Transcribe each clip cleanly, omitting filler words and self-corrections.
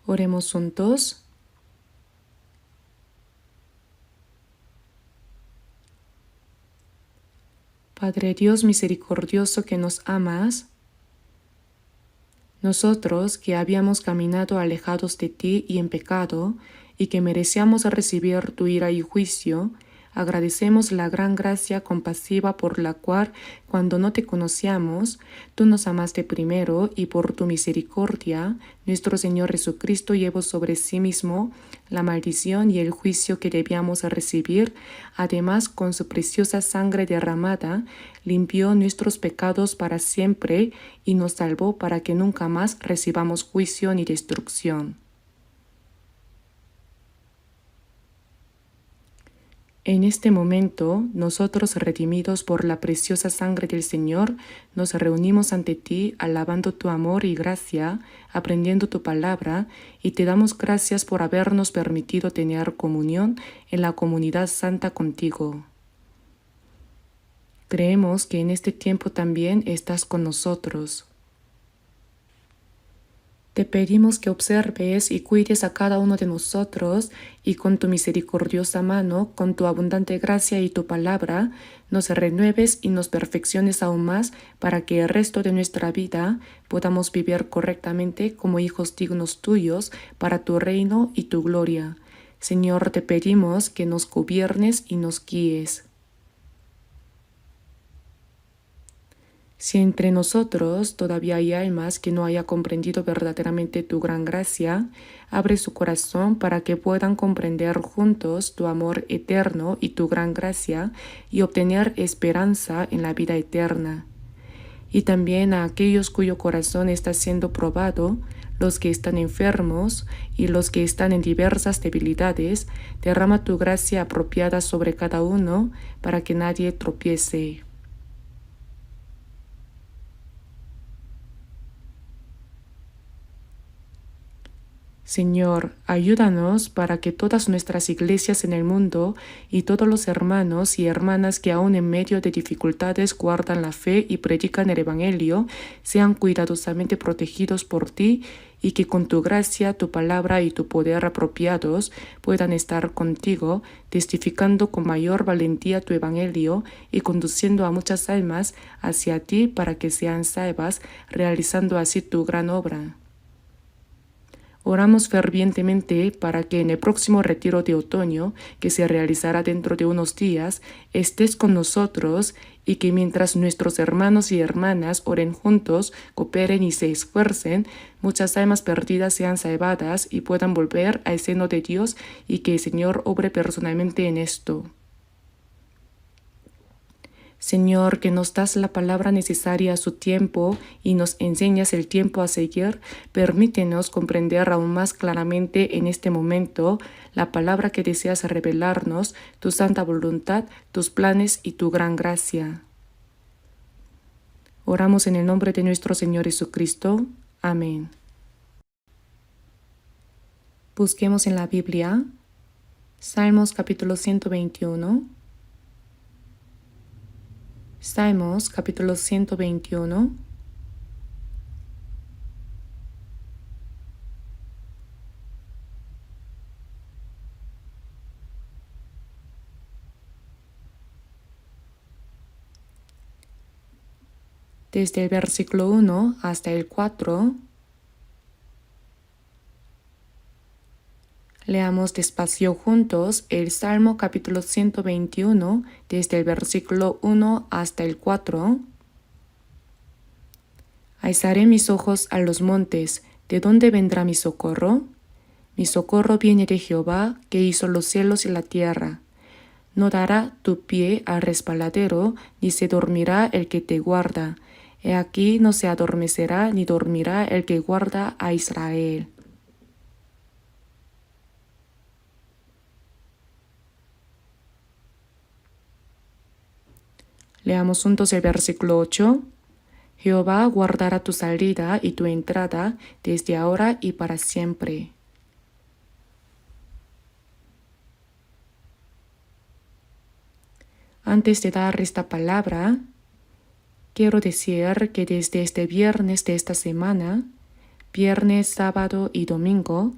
Oremos juntos. Padre Dios misericordioso que nos amas, nosotros que habíamos caminado alejados de ti y en pecado, y que merecíamos recibir tu ira y juicio, agradecemos la gran gracia compasiva por la cual, cuando no te conocíamos, tú nos amaste primero y por tu misericordia, nuestro Señor Jesucristo llevó sobre sí mismo la maldición y el juicio que debíamos recibir. Además, con su preciosa sangre derramada, limpió nuestros pecados para siempre y nos salvó para que nunca más recibamos juicio ni destrucción. En este momento, nosotros, redimidos por la preciosa sangre del Señor, nos reunimos ante ti, alabando tu amor y gracia, aprendiendo tu palabra, y te damos gracias por habernos permitido tener comunión en la comunidad santa contigo. Creemos que en este tiempo también estás con nosotros. Te pedimos que observes y cuides a cada uno de nosotros y con tu misericordiosa mano, con tu abundante gracia y tu palabra, nos renueves y nos perfecciones aún más para que el resto de nuestra vida podamos vivir correctamente como hijos dignos tuyos para tu reino y tu gloria. Señor, te pedimos que nos gobiernes y nos guíes. Si entre nosotros todavía hay almas que no haya comprendido verdaderamente tu gran gracia, abre su corazón para que puedan comprender juntos tu amor eterno y tu gran gracia y obtener esperanza en la vida eterna. Y también a aquellos cuyo corazón está siendo probado, los que están enfermos y los que están en diversas debilidades, derrama tu gracia apropiada sobre cada uno para que nadie tropiece. Señor, ayúdanos para que todas nuestras iglesias en el mundo y todos los hermanos y hermanas que aún en medio de dificultades guardan la fe y predican el Evangelio sean cuidadosamente protegidos por ti y que con tu gracia, tu palabra y tu poder apropiados puedan estar contigo, testificando con mayor valentía tu Evangelio y conduciendo a muchas almas hacia ti para que sean salvas, realizando así tu gran obra. Oramos fervientemente para que en el próximo retiro de otoño, que se realizará dentro de unos días, estés con nosotros y que mientras nuestros hermanos y hermanas oren juntos, cooperen y se esfuercen, muchas almas perdidas sean salvadas y puedan volver al seno de Dios y que el Señor obre personalmente en esto. Señor, que nos das la palabra necesaria a su tiempo y nos enseñas el tiempo a seguir, permítenos comprender aún más claramente en este momento la palabra que deseas revelarnos, tu santa voluntad, tus planes y tu gran gracia. Oramos en el nombre de nuestro Señor Jesucristo. Amén. Busquemos en la Biblia Salmos capítulo 121. Salmos capítulo 121. Desde el versículo 1 hasta el 4. Leamos despacio juntos el Salmo capítulo 121, desde el versículo 1 hasta el 4. Alzaré mis ojos a los montes, ¿de dónde vendrá mi socorro? Mi socorro viene de Jehová, que hizo los cielos y la tierra. No dará tu pie al resbaladero, ni se dormirá el que te guarda. He aquí no se adormecerá ni dormirá el que guarda a Israel. Leamos juntos el versículo 8. Jehová guardará tu salida y tu entrada desde ahora y para siempre. Antes de dar esta palabra, quiero decir que desde este viernes de esta semana viernes, sábado y domingo,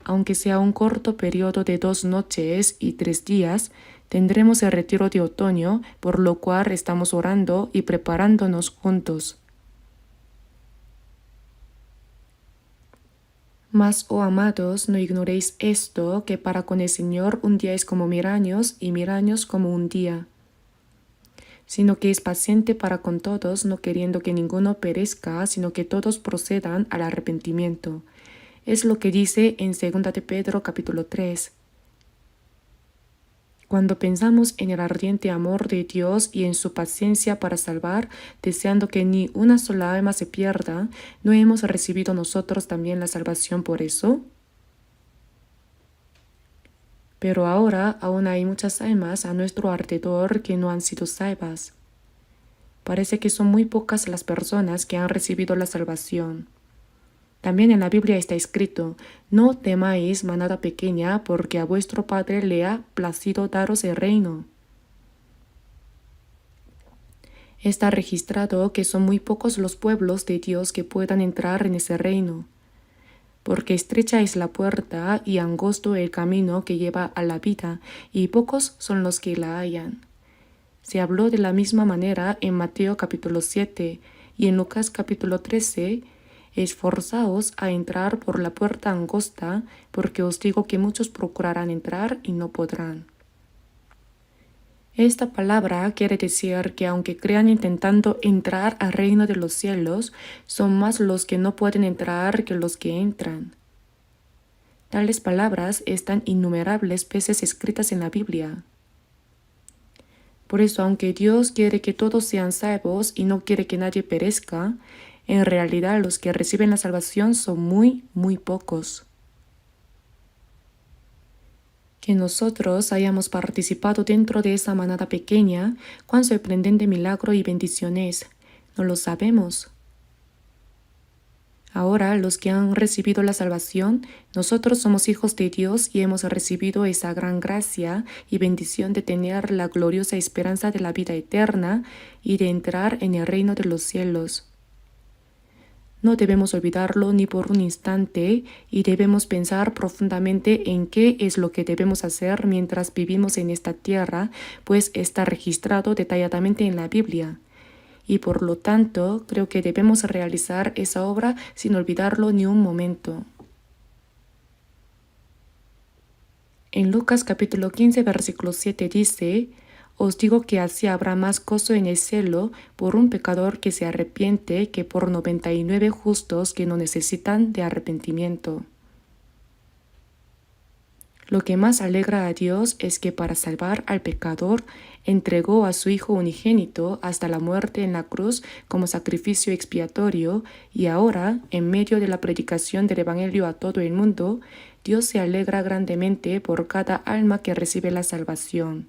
aunque sea un corto periodo de 2 noches y 3 días, tendremos el retiro de otoño, por lo cual estamos orando y preparándonos juntos. Mas, oh amados, no ignoréis esto, que para con el Señor un día es como 1000 años y 1000 años como un día. Sino que es paciente para con todos, no queriendo que ninguno perezca, sino que todos procedan al arrepentimiento. Es lo que dice en 2 de Pedro capítulo 3. Cuando pensamos en el ardiente amor de Dios y en su paciencia para salvar, deseando que ni una sola alma se pierda, ¿no hemos recibido nosotros también la salvación por eso? Pero ahora aún hay muchas almas a nuestro alrededor que no han sido salvas. Parece que son muy pocas las personas que han recibido la salvación. También en la Biblia está escrito: no temáis, manada pequeña, porque a vuestro Padre le ha placido daros el reino. Está registrado que son muy pocos los pueblos de Dios que puedan entrar en ese reino, porque estrecha es la puerta y angosto el camino que lleva a la vida, y pocos son los que la hallan. Se habló de la misma manera en Mateo capítulo 7 y en Lucas capítulo 13, esforzaos a entrar por la puerta angosta, porque os digo que muchos procurarán entrar y no podrán. Esta palabra quiere decir que aunque crean intentando entrar al reino de los cielos, son más los que no pueden entrar que los que entran. Tales palabras están innumerables veces escritas en la Biblia. Por eso, aunque Dios quiere que todos sean salvos y no quiere que nadie perezca, en realidad los que reciben la salvación son muy, muy pocos. Que nosotros hayamos participado dentro de esa manada pequeña, cuán sorprendente milagro y bendición es, no lo sabemos. Ahora, los que han recibido la salvación, nosotros somos hijos de Dios y hemos recibido esa gran gracia y bendición de tener la gloriosa esperanza de la vida eterna y de entrar en el reino de los cielos. No debemos olvidarlo ni por un instante y debemos pensar profundamente en qué es lo que debemos hacer mientras vivimos en esta tierra, pues está registrado detalladamente en la Biblia. Y por lo tanto, creo que debemos realizar esa obra sin olvidarlo ni un momento. En Lucas capítulo 15, versículo 7 dice: os digo que así habrá más gozo en el cielo por un pecador que se arrepiente que por 99 justos que no necesitan de arrepentimiento. Lo que más alegra a Dios es que para salvar al pecador entregó a su Hijo unigénito hasta la muerte en la cruz como sacrificio expiatorio, y ahora, en medio de la predicación del Evangelio a todo el mundo, Dios se alegra grandemente por cada alma que recibe la salvación.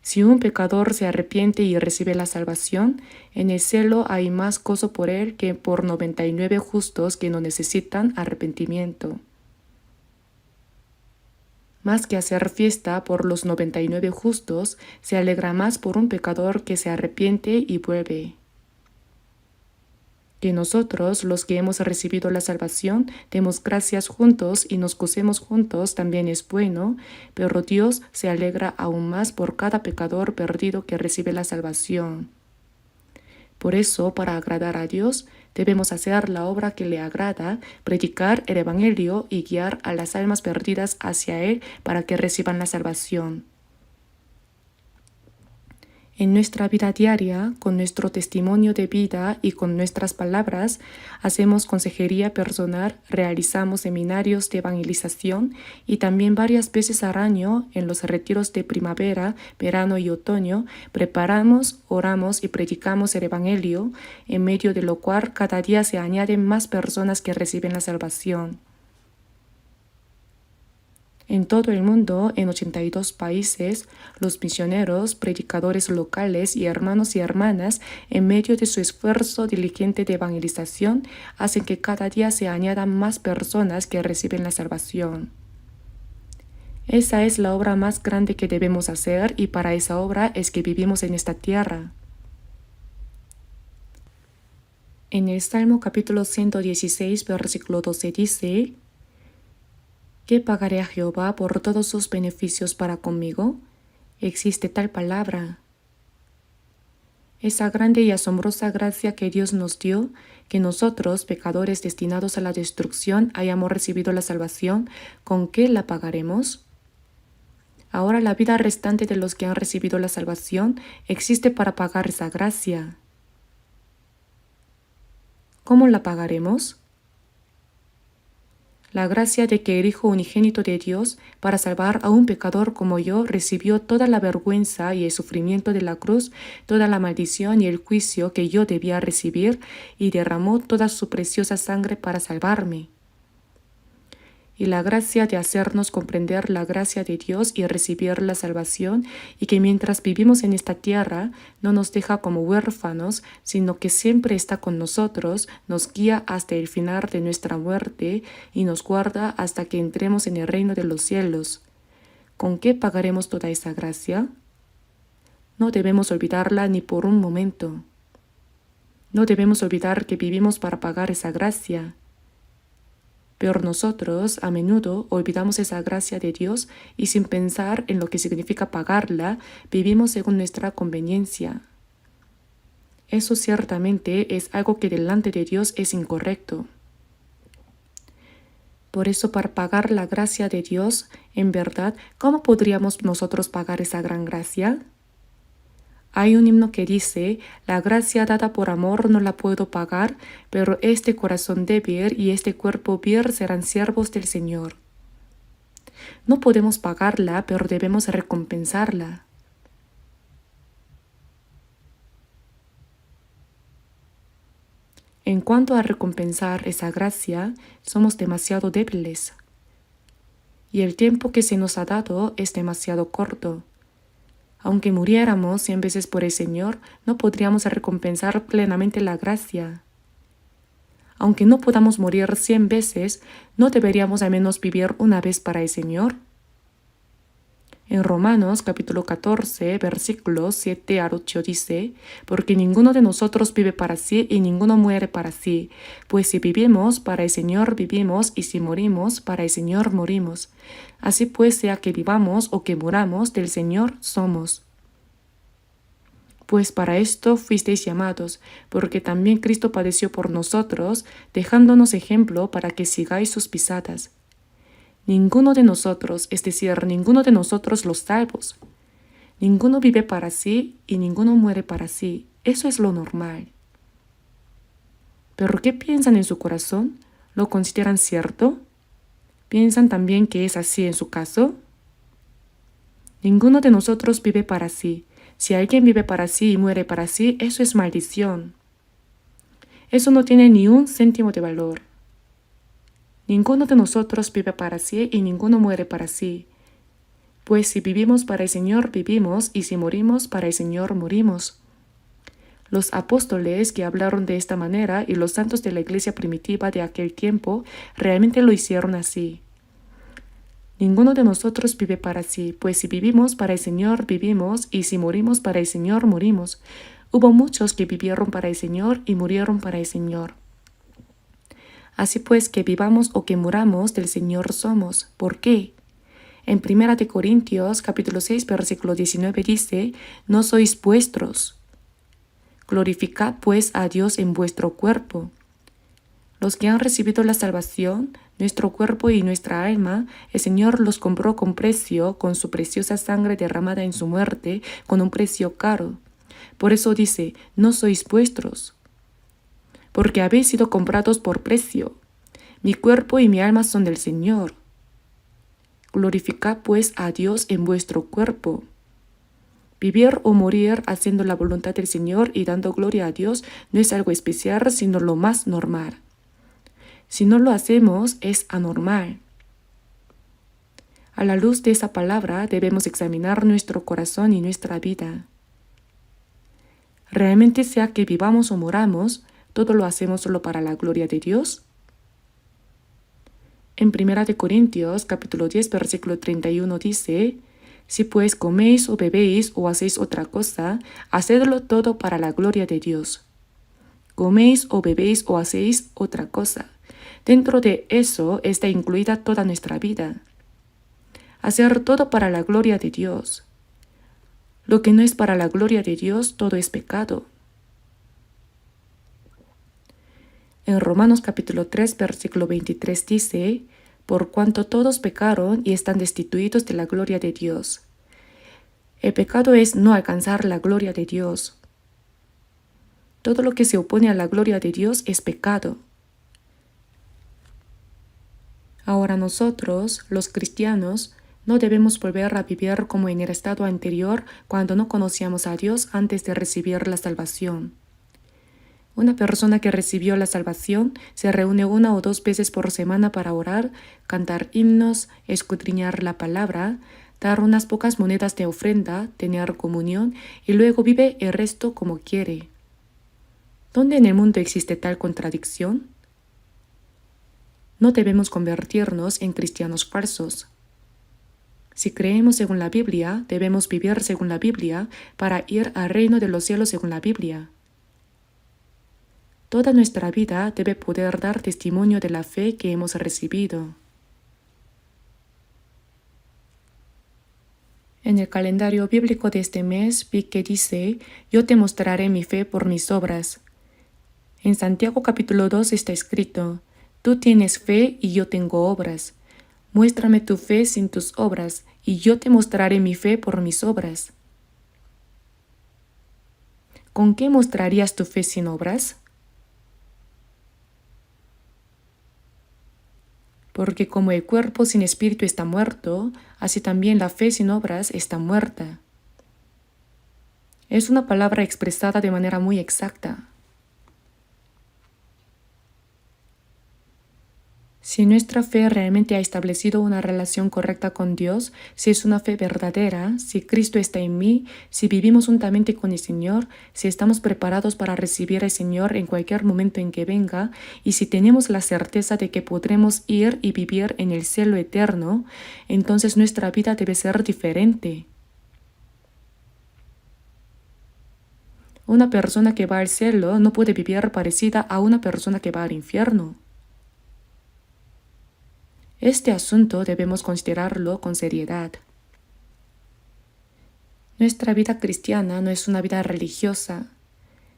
Si un pecador se arrepiente y recibe la salvación, en el cielo hay más gozo por él que por 99 justos que no necesitan arrepentimiento. Más que hacer fiesta por los 99 justos, se alegra más por un pecador que se arrepiente y vuelve. Que nosotros, los que hemos recibido la salvación, demos gracias juntos y nos gocemos juntos también es bueno, pero Dios se alegra aún más por cada pecador perdido que recibe la salvación. Por eso, para agradar a Dios, debemos hacer la obra que le agrada, predicar el Evangelio y guiar a las almas perdidas hacia Él para que reciban la salvación. En nuestra vida diaria, con nuestro testimonio de vida y con nuestras palabras, hacemos consejería personal, realizamos seminarios de evangelización y también varias veces al año, en los retiros de primavera, verano y otoño, preparamos, oramos y predicamos el Evangelio, en medio de lo cual cada día se añaden más personas que reciben la salvación. En todo el mundo, en 82 países, los misioneros, predicadores locales y hermanos y hermanas, en medio de su esfuerzo diligente de evangelización, hacen que cada día se añadan más personas que reciben la salvación. Esa es la obra más grande que debemos hacer y para esa obra es que vivimos en esta tierra. En el Salmo capítulo 116, versículo 12 dice: ¿Qué pagaré a Jehová por todos sus beneficios para conmigo? Existe tal palabra. Esa grande y asombrosa gracia que Dios nos dio, que nosotros, pecadores destinados a la destrucción, hayamos recibido la salvación, ¿con qué la pagaremos? Ahora la vida restante de los que han recibido la salvación existe para pagar esa gracia. ¿Cómo la pagaremos? La gracia de que el Hijo unigénito de Dios, para salvar a un pecador como yo, recibió toda la vergüenza y el sufrimiento de la cruz, toda la maldición y el juicio que yo debía recibir, y derramó toda su preciosa sangre para salvarme. Y la gracia de hacernos comprender la gracia de Dios y recibir la salvación, y que mientras vivimos en esta tierra no nos deja como huérfanos, sino que siempre está con nosotros, nos guía hasta el final de nuestra muerte y nos guarda hasta que entremos en el reino de los cielos. ¿Con qué pagaremos toda esa gracia? No debemos olvidarla ni por un momento. No debemos olvidar que vivimos para pagar esa gracia. Pero nosotros a menudo olvidamos esa gracia de Dios y sin pensar en lo que significa pagarla, vivimos según nuestra conveniencia. Eso ciertamente es algo que delante de Dios es incorrecto. Por eso, para pagar la gracia de Dios, en verdad, ¿cómo podríamos nosotros pagar esa gran gracia? Hay un himno que dice: la gracia dada por amor no la puedo pagar, pero este corazón débil y este cuerpo vil serán siervos del Señor. No podemos pagarla, pero debemos recompensarla. En cuanto a recompensar esa gracia, somos demasiado débiles. Y el tiempo que se nos ha dado es demasiado corto. Aunque muriéramos 100 veces por el Señor, no podríamos recompensar plenamente la gracia. Aunque no podamos morir 100 veces, ¿no deberíamos al menos vivir una vez para el Señor? En Romanos capítulo 14, versículos 7 al 8 dice: porque ninguno de nosotros vive para sí y ninguno muere para sí. Pues si vivimos, para el Señor vivimos, y si morimos, para el Señor morimos. Así pues, sea que vivamos o que muramos, del Señor somos. Pues para esto fuisteis llamados, porque también Cristo padeció por nosotros, dejándonos ejemplo para que sigáis sus pisadas. Ninguno de nosotros, es decir, ninguno de nosotros los salvos. Ninguno vive para sí y ninguno muere para sí. Eso es lo normal. ¿Pero qué piensan en su corazón? ¿Lo consideran cierto? ¿Piensan también que es así en su caso? Ninguno de nosotros vive para sí. Si alguien vive para sí y muere para sí, eso es maldición. Eso no tiene ni un céntimo de valor. Ninguno de nosotros vive para sí y ninguno muere para sí. Pues si vivimos para el Señor, vivimos, y si morimos, para el Señor morimos. Los apóstoles que hablaron de esta manera y los santos de la iglesia primitiva de aquel tiempo realmente lo hicieron así. Ninguno de nosotros vive para sí, pues si vivimos para el Señor, vivimos, y si morimos para el Señor, morimos. Hubo muchos que vivieron para el Señor y murieron para el Señor. Así pues, que vivamos o que muramos, del Señor somos. ¿Por qué? En 1 Corintios capítulo 6, versículo 19 dice: no sois vuestros. Glorificad pues a Dios en vuestro cuerpo. Los que han recibido la salvación, nuestro cuerpo y nuestra alma, el Señor los compró con precio, con su preciosa sangre derramada en su muerte, con un precio caro. Por eso dice: no sois vuestros, porque habéis sido comprados por precio. Mi cuerpo y mi alma son del Señor. Glorificad pues a Dios en vuestro cuerpo. Vivir o morir haciendo la voluntad del Señor y dando gloria a Dios no es algo especial, sino lo más normal. Si no lo hacemos, es anormal. A la luz de esa palabra debemos examinar nuestro corazón y nuestra vida. ¿Realmente sea que vivamos o moramos, todo lo hacemos solo para la gloria de Dios? En 1 Corintios capítulo 10, versículo 31 dice: si pues coméis o bebéis o hacéis otra cosa, hacedlo todo para la gloria de Dios. coméis o bebéis o hacéis otra cosa. Dentro de eso está incluida toda nuestra vida. Hacer todo para la gloria de Dios. Lo que no es para la gloria de Dios, todo es pecado. En Romanos capítulo 3, versículo 23 dice, por cuanto todos pecaron y están destituidos de la gloria de Dios. El pecado es no alcanzar la gloria de Dios. Todo lo que se opone a la gloria de Dios es pecado. Ahora nosotros, los cristianos, no debemos volver a vivir como en el estado anterior cuando no conocíamos a Dios antes de recibir la salvación. Una persona que recibió la salvación se reúne 1 o 2 veces por semana para orar, cantar himnos, escudriñar la palabra, dar unas pocas monedas de ofrenda, tener comunión y luego vive el resto como quiere. ¿Dónde en el mundo existe tal contradicción? No debemos convertirnos en cristianos falsos. Si creemos según la Biblia, debemos vivir según la Biblia para ir al reino de los cielos según la Biblia. Toda nuestra vida debe poder dar testimonio de la fe que hemos recibido. En el calendario bíblico de este mes vi que dice, yo te mostraré mi fe por mis obras. En Santiago capítulo 2 está escrito, tú tienes fe y yo tengo obras. Muéstrame tu fe sin tus obras, y yo te mostraré mi fe por mis obras. ¿Con qué mostrarías tu fe sin obras? Porque como el cuerpo sin espíritu está muerto, así también la fe sin obras está muerta. Es una palabra expresada de manera muy exacta. Si nuestra fe realmente ha establecido una relación correcta con Dios, si es una fe verdadera, si Cristo está en mí, si vivimos juntamente con el Señor, si estamos preparados para recibir al Señor en cualquier momento en que venga, y si tenemos la certeza de que podremos ir y vivir en el cielo eterno, entonces nuestra vida debe ser diferente. Una persona que va al cielo no puede vivir parecida a una persona que va al infierno. Este asunto debemos considerarlo con seriedad. Nuestra vida cristiana no es una vida religiosa.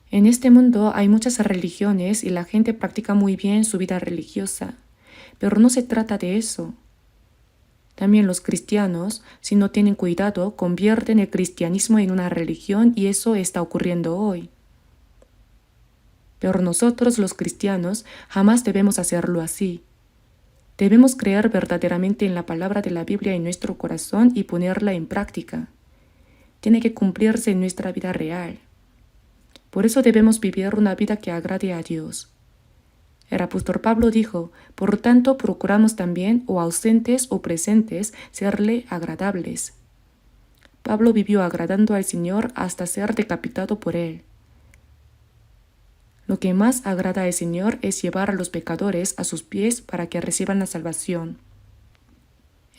En este mundo hay muchas religiones y la gente practica muy bien su vida religiosa, pero no se trata de eso. También los cristianos, si no tienen cuidado, convierten el cristianismo en una religión y eso está ocurriendo hoy. Pero nosotros los cristianos jamás debemos hacerlo así. Debemos creer verdaderamente en la palabra de la Biblia en nuestro corazón y ponerla en práctica. Tiene que cumplirse en nuestra vida real. Por eso debemos vivir una vida que agrade a Dios. El apóstol Pablo dijo, por tanto procuramos también, o ausentes o presentes, serle agradables. Pablo vivió agradando al Señor hasta ser decapitado por él. Lo que más agrada al Señor es llevar a los pecadores a sus pies para que reciban la salvación.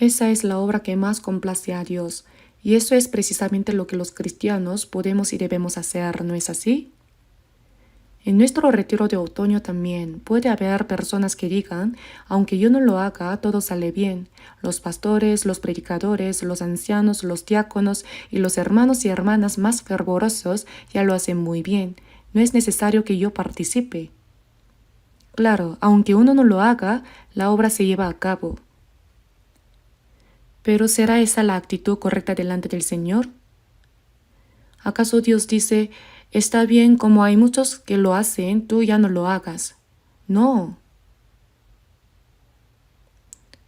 Esa es la obra que más complace a Dios, y eso es precisamente lo que los cristianos podemos y debemos hacer, ¿no es así? En nuestro retiro de otoño también puede haber personas que digan, aunque yo no lo haga, todo sale bien. Los pastores, los predicadores, los ancianos, los diáconos y los hermanos y hermanas más fervorosos ya lo hacen muy bien. No es necesario que yo participe. Claro, aunque uno no lo haga, la obra se lleva a cabo. ¿Pero será esa la actitud correcta delante del Señor? ¿Acaso Dios dice, está bien, como hay muchos que lo hacen, tú ya no lo hagas? No.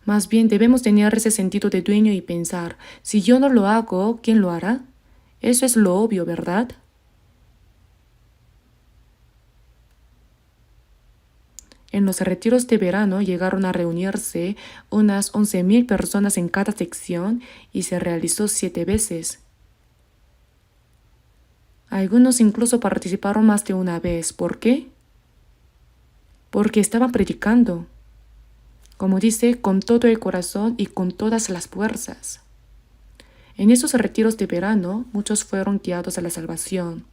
Más bien debemos tener ese sentido de dueño y pensar, si yo no lo hago, ¿quién lo hará? Eso es lo obvio, ¿verdad? En los retiros de verano llegaron a reunirse unas 11,000 personas en cada sección y se realizó 7 veces. Algunos incluso participaron más de una vez. ¿Por qué? Porque estaban predicando, como dice, con todo el corazón y con todas las fuerzas. En esos retiros de verano, muchos fueron guiados a la salvación.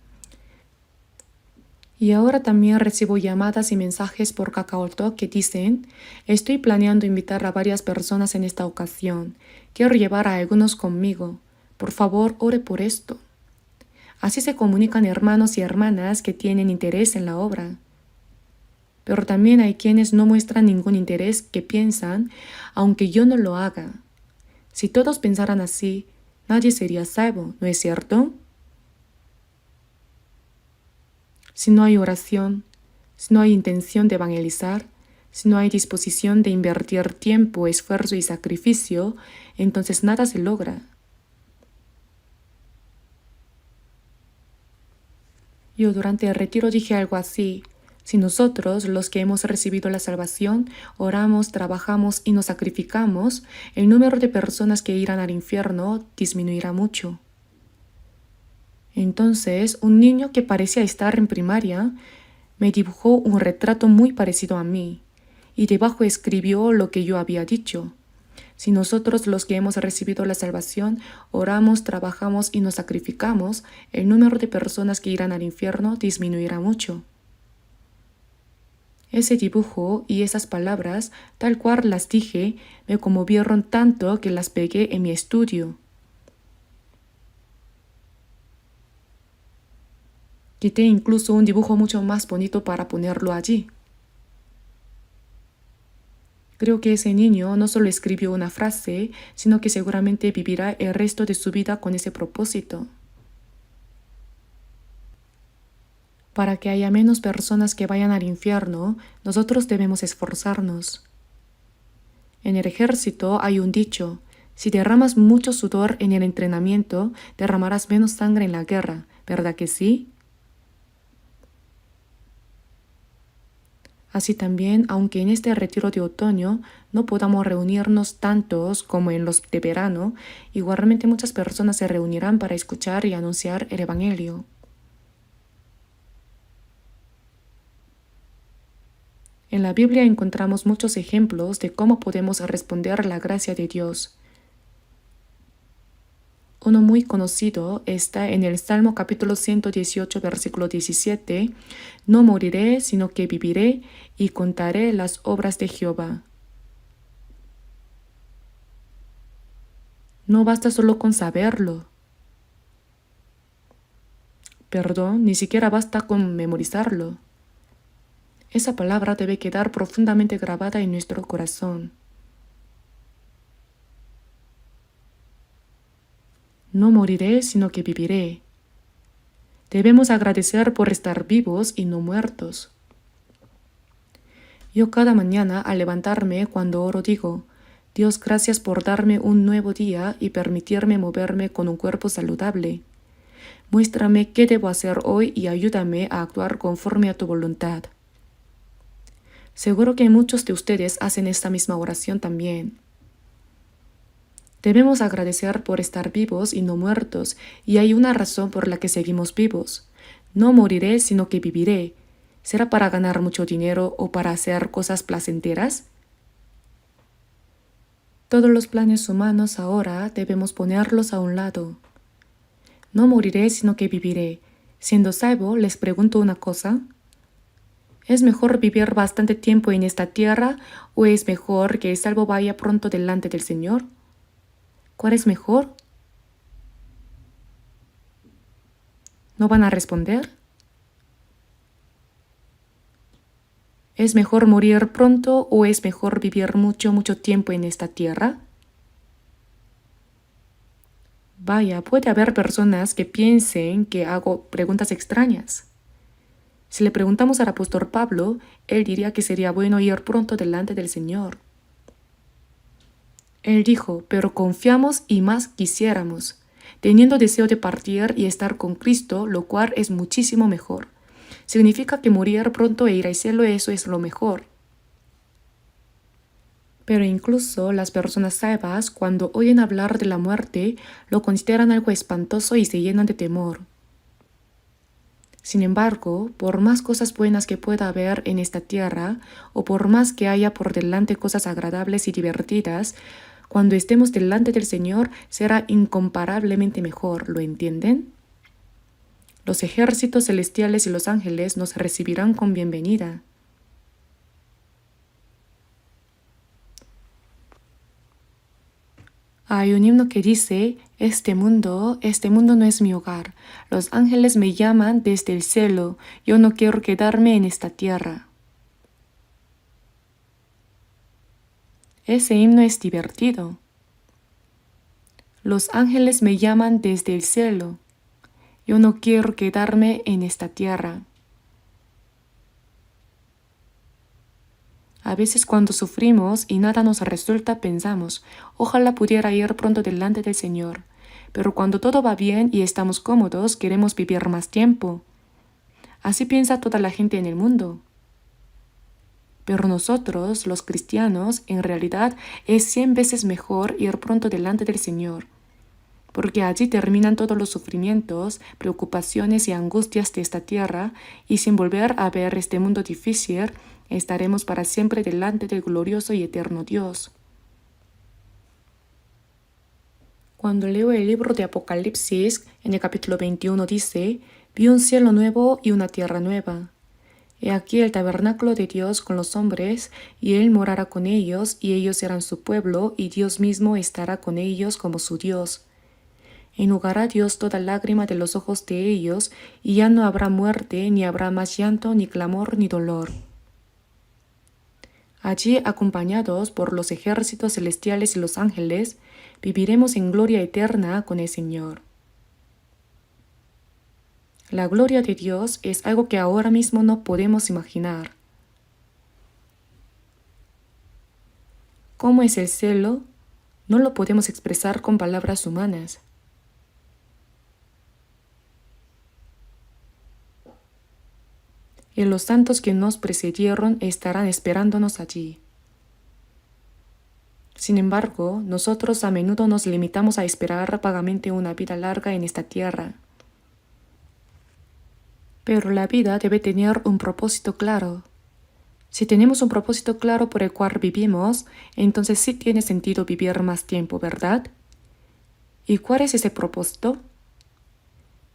Y ahora también recibo llamadas y mensajes por KakaoTalk que dicen: estoy planeando invitar a varias personas en esta ocasión. Quiero llevar a algunos conmigo. Por favor, ore por esto. Así se comunican hermanos y hermanas que tienen interés en la obra. Pero también hay quienes no muestran ningún interés, que piensan: aunque yo no lo haga. Si todos pensaran así, nadie sería salvo, ¿no es cierto? Si no hay oración, si no hay intención de evangelizar, si no hay disposición de invertir tiempo, esfuerzo y sacrificio, entonces nada se logra. Yo durante el retiro dije algo así: si nosotros, los que hemos recibido la salvación, oramos, trabajamos y nos sacrificamos, el número de personas que irán al infierno disminuirá mucho. Entonces, un niño que parecía estar en primaria me dibujó un retrato muy parecido a mí, y debajo escribió lo que yo había dicho: si nosotros, los que hemos recibido la salvación, oramos, trabajamos y nos sacrificamos, el número de personas que irán al infierno disminuirá mucho. Ese dibujo y esas palabras, tal cual las dije, me conmovieron tanto que las pegué en mi estudio. Quité incluso un dibujo mucho más bonito para ponerlo allí. Creo que ese niño no solo escribió una frase, sino que seguramente vivirá el resto de su vida con ese propósito. Para que haya menos personas que vayan al infierno, nosotros debemos esforzarnos. En el ejército hay un dicho: si derramas mucho sudor en el entrenamiento, derramarás menos sangre en la guerra, ¿verdad que sí? Así también, aunque en este retiro de otoño no podamos reunirnos tantos como en los de verano, igualmente muchas personas se reunirán para escuchar y anunciar el Evangelio. En la Biblia encontramos muchos ejemplos de cómo podemos responder a la gracia de Dios. Uno muy conocido está en el Salmo capítulo 118, versículo 17: no moriré, sino que viviré y contaré las obras de Jehová. No basta solo con saberlo. Perdón, ni siquiera basta con memorizarlo. Esa palabra debe quedar profundamente grabada en nuestro corazón. No moriré, sino que viviré. Debemos agradecer por estar vivos y no muertos. Yo cada mañana al levantarme, cuando oro, digo: Dios, gracias por darme un nuevo día y permitirme moverme con un cuerpo saludable. Muéstrame qué debo hacer hoy y ayúdame a actuar conforme a tu voluntad. Seguro que muchos de ustedes hacen esta misma oración también. Debemos agradecer por estar vivos y no muertos, y hay una razón por la que seguimos vivos. No moriré, sino que viviré. ¿Será para ganar mucho dinero o para hacer cosas placenteras? Todos los planes humanos ahora debemos ponerlos a un lado. No moriré, sino que viviré. Siendo salvo, les pregunto una cosa: ¿es mejor vivir bastante tiempo en esta tierra o es mejor que el salvo vaya pronto delante del Señor? ¿Cuál es mejor? ¿No van a responder? ¿Es mejor morir pronto o es mejor vivir mucho, mucho tiempo en esta tierra? Vaya, puede haber personas que piensen que hago preguntas extrañas. Si le preguntamos al apóstol Pablo, él diría que sería bueno ir pronto delante del Señor. Él dijo: pero confiamos y más quisiéramos, teniendo deseo de partir y estar con Cristo, lo cual es muchísimo mejor. Significa que morir pronto e ir al cielo, eso es lo mejor. Pero incluso las personas salvas, cuando oyen hablar de la muerte, lo consideran algo espantoso y se llenan de temor. Sin embargo, por más cosas buenas que pueda haber en esta tierra, o por más que haya por delante cosas agradables y divertidas, cuando estemos delante del Señor será incomparablemente mejor, ¿lo entienden? Los ejércitos celestiales y los ángeles nos recibirán con bienvenida. Hay un himno que dice, este mundo no es mi hogar. Los ángeles me llaman desde el cielo. Yo no quiero quedarme en esta tierra. Ese himno es divertido. Los ángeles me llaman desde el cielo. Yo no quiero quedarme en esta tierra. A veces cuando sufrimos y nada nos resulta pensamos, ojalá pudiera ir pronto delante del Señor. Pero cuando todo va bien y estamos cómodos, queremos vivir más tiempo. Así piensa toda la gente en el mundo. Pero nosotros, los cristianos, en realidad es 100 veces mejor ir pronto delante del Señor. Porque allí terminan todos los sufrimientos, preocupaciones y angustias de esta tierra, y sin volver a ver este mundo difícil, estaremos para siempre delante del glorioso y eterno Dios. Cuando leo el libro de Apocalipsis, en el capítulo 21 dice, vi un cielo nuevo y una tierra nueva. He aquí el tabernáculo de Dios con los hombres, y Él morará con ellos, y ellos serán su pueblo, y Dios mismo estará con ellos como su Dios. Enjugará Dios toda lágrima de los ojos de ellos, y ya no habrá muerte, ni habrá más llanto, ni clamor, ni dolor. Allí, acompañados por los ejércitos celestiales y los ángeles, viviremos en gloria eterna con el Señor. La gloria de Dios es algo que ahora mismo no podemos imaginar. ¿Cómo es el cielo? No lo podemos expresar con palabras humanas. Y los santos que nos precedieron estarán esperándonos allí. Sin embargo, nosotros a menudo nos limitamos a esperar vagamente una vida larga en esta tierra. Pero la vida debe tener un propósito claro. Si tenemos un propósito claro por el cual vivimos, entonces sí tiene sentido vivir más tiempo, ¿verdad? ¿Y cuál es ese propósito?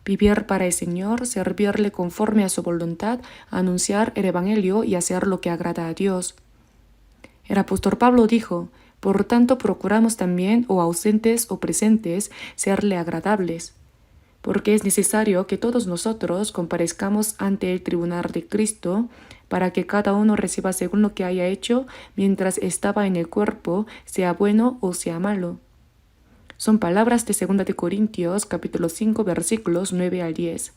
Vivir para el Señor, servirle conforme a su voluntad, anunciar el Evangelio y hacer lo que agrada a Dios. El apóstol Pablo dijo, por tanto procuramos también, o ausentes o presentes, serle agradables, porque es necesario que todos nosotros comparezcamos ante el tribunal de Cristo, para que cada uno reciba según lo que haya hecho mientras estaba en el cuerpo, sea bueno o sea malo. Son palabras de 2 de Corintios, capítulo 5, versículos 9 al 10.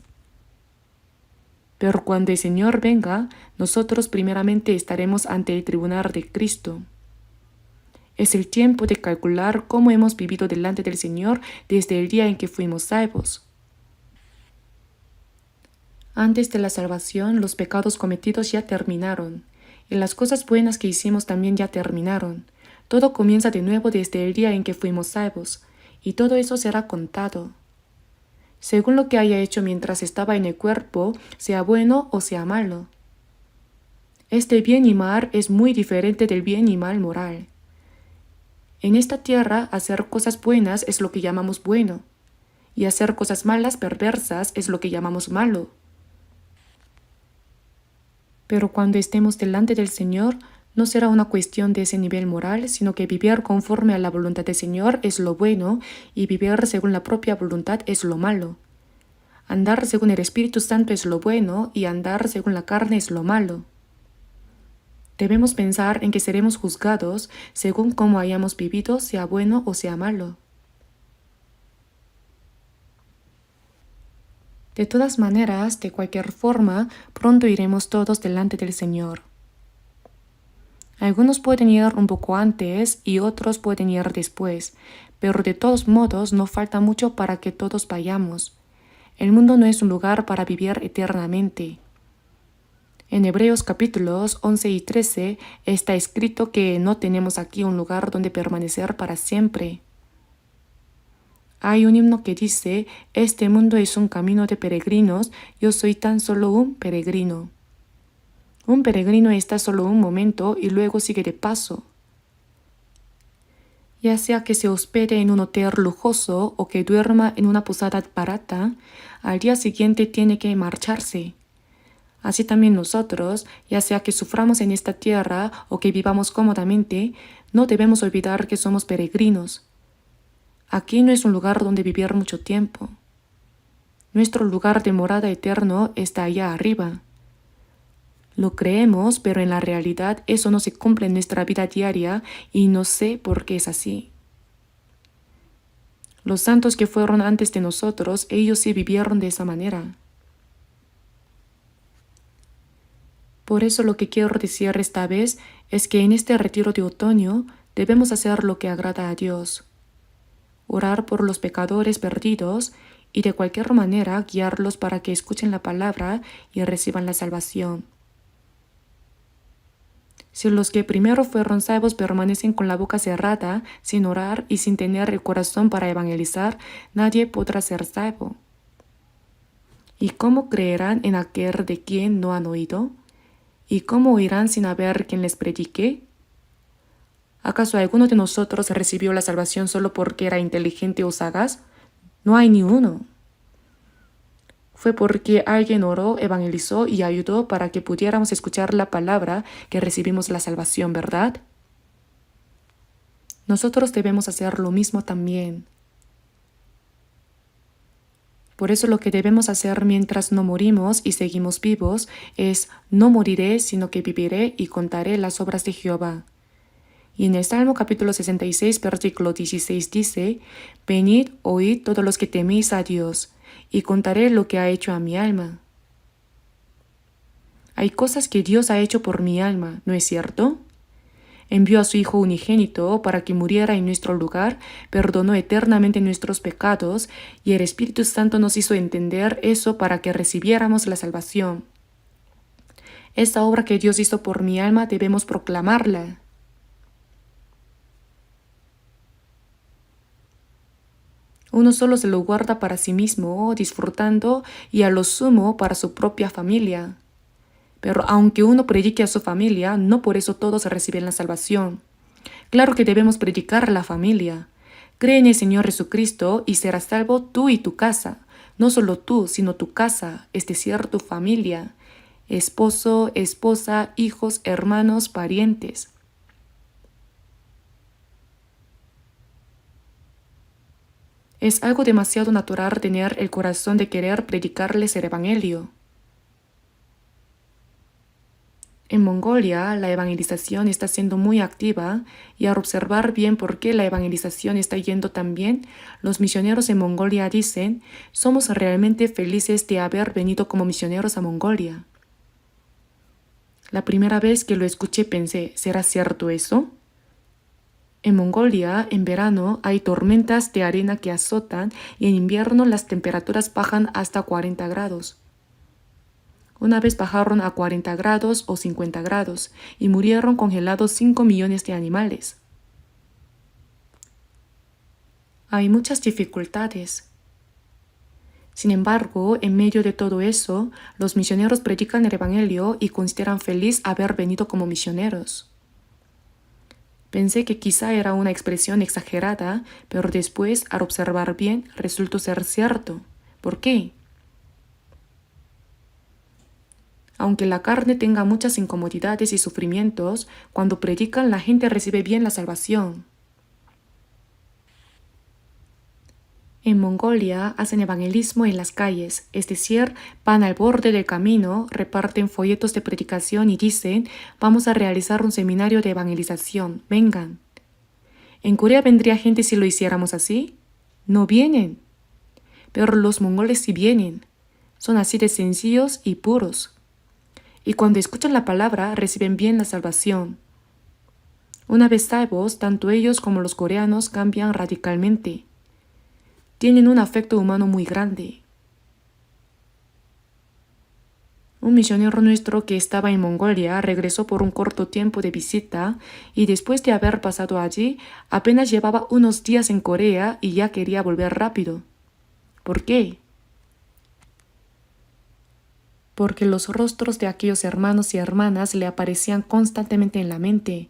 Pero cuando el Señor venga, nosotros primeramente estaremos ante el tribunal de Cristo. Es el tiempo de calcular cómo hemos vivido delante del Señor desde el día en que fuimos salvos. Antes de la salvación, los pecados cometidos ya terminaron, y las cosas buenas que hicimos también ya terminaron. Todo comienza de nuevo desde el día en que fuimos salvos, y todo eso será contado. Según lo que haya hecho mientras estaba en el cuerpo, sea bueno o sea malo. Este bien y mal es muy diferente del bien y mal moral. En esta tierra, hacer cosas buenas es lo que llamamos bueno, y hacer cosas malas, perversas, es lo que llamamos malo. Pero cuando estemos delante del Señor, no será una cuestión de ese nivel moral, sino que vivir conforme a la voluntad del Señor es lo bueno y vivir según la propia voluntad es lo malo. Andar según el Espíritu Santo es lo bueno y andar según la carne es lo malo. Debemos pensar en que seremos juzgados según cómo hayamos vivido, sea bueno o sea malo. De todas maneras, de cualquier forma, pronto iremos todos delante del Señor. Algunos pueden ir un poco antes y otros pueden ir después, pero de todos modos no falta mucho para que todos vayamos. El mundo no es un lugar para vivir eternamente. En Hebreos capítulos 11 y 13 está escrito que no tenemos aquí un lugar donde permanecer para siempre. Hay un himno que dice, este mundo es un camino de peregrinos, yo soy tan solo un peregrino. Un peregrino está solo un momento y luego sigue de paso. Ya sea que se hospede en un hotel lujoso o que duerma en una posada barata, al día siguiente tiene que marcharse. Así también nosotros, ya sea que suframos en esta tierra o que vivamos cómodamente, no debemos olvidar que somos peregrinos. Aquí no es un lugar donde vivir mucho tiempo. Nuestro lugar de morada eterno está allá arriba. Lo creemos, pero en la realidad eso no se cumple en nuestra vida diaria y no sé por qué es así. Los santos que fueron antes de nosotros, ellos sí vivieron de esa manera. Por eso lo que quiero decir esta vez es que en este retiro de otoño debemos hacer lo que agrada a Dios. Orar por los pecadores perdidos y de cualquier manera guiarlos para que escuchen la palabra y reciban la salvación. Si los que primero fueron salvos permanecen con la boca cerrada, sin orar y sin tener el corazón para evangelizar, nadie podrá ser salvo. ¿Y cómo creerán en aquel de quien no han oído? ¿Y cómo oirán sin haber quien les predique? ¿Acaso alguno de nosotros recibió la salvación solo porque era inteligente o sagaz? No hay ni uno. Fue porque alguien oró, evangelizó y ayudó para que pudiéramos escuchar la palabra que recibimos la salvación, ¿verdad? Nosotros debemos hacer lo mismo también. Por eso lo que debemos hacer mientras no morimos y seguimos vivos es: no moriré, sino que viviré y contaré las obras de Jehová. Y en el Salmo capítulo 66, versículo 16 dice: Venid, oíd todos los que teméis a Dios, y contaré lo que ha hecho a mi alma. Hay cosas que Dios ha hecho por mi alma, ¿no es cierto? Envió a su Hijo unigénito para que muriera en nuestro lugar, perdonó eternamente nuestros pecados, y el Espíritu Santo nos hizo entender eso para que recibiéramos la salvación. Esta obra que Dios hizo por mi alma debemos proclamarla. Uno solo se lo guarda para sí mismo, disfrutando y a lo sumo para su propia familia. Pero aunque uno predique a su familia, no por eso todos reciben la salvación. Claro que debemos predicar a la familia. Cree en el Señor Jesucristo y serás salvo tú y tu casa. No solo tú, sino tu casa, es decir, tu familia. Esposo, esposa, hijos, hermanos, parientes. Es algo demasiado natural tener el corazón de querer predicarles el Evangelio. En Mongolia, la evangelización está siendo muy activa y al observar bien por qué la evangelización está yendo tan bien, los misioneros en Mongolia dicen: somos realmente felices de haber venido como misioneros a Mongolia. La primera vez que lo escuché pensé: ¿será cierto eso? En Mongolia, en verano, hay tormentas de arena que azotan y en invierno las temperaturas bajan hasta 40 grados. Una vez bajaron a 40 grados o 50 grados y murieron congelados 5 millones de animales. Hay muchas dificultades. Sin embargo, en medio de todo eso, los misioneros predican el Evangelio y consideran feliz haber venido como misioneros. Pensé que quizá era una expresión exagerada, pero después, al observar bien, resultó ser cierto. ¿Por qué? Aunque la carne tenga muchas incomodidades y sufrimientos, cuando predican la gente recibe bien la salvación. En Mongolia hacen evangelismo en las calles, es decir, van al borde del camino, reparten folletos de predicación y dicen: vamos a realizar un seminario de evangelización, vengan. ¿En Corea vendría gente si lo hiciéramos así? No vienen. Pero los mongoles sí vienen. Son así de sencillos y puros. Y cuando escuchan la palabra reciben bien la salvación. Una vez salvos, tanto ellos como los coreanos cambian radicalmente. Tienen un afecto humano muy grande. Un misionero nuestro que estaba en Mongolia regresó por un corto tiempo de visita y después de haber pasado allí, apenas llevaba unos días en Corea y ya quería volver rápido. ¿Por qué? Porque los rostros de aquellos hermanos y hermanas le aparecían constantemente en la mente.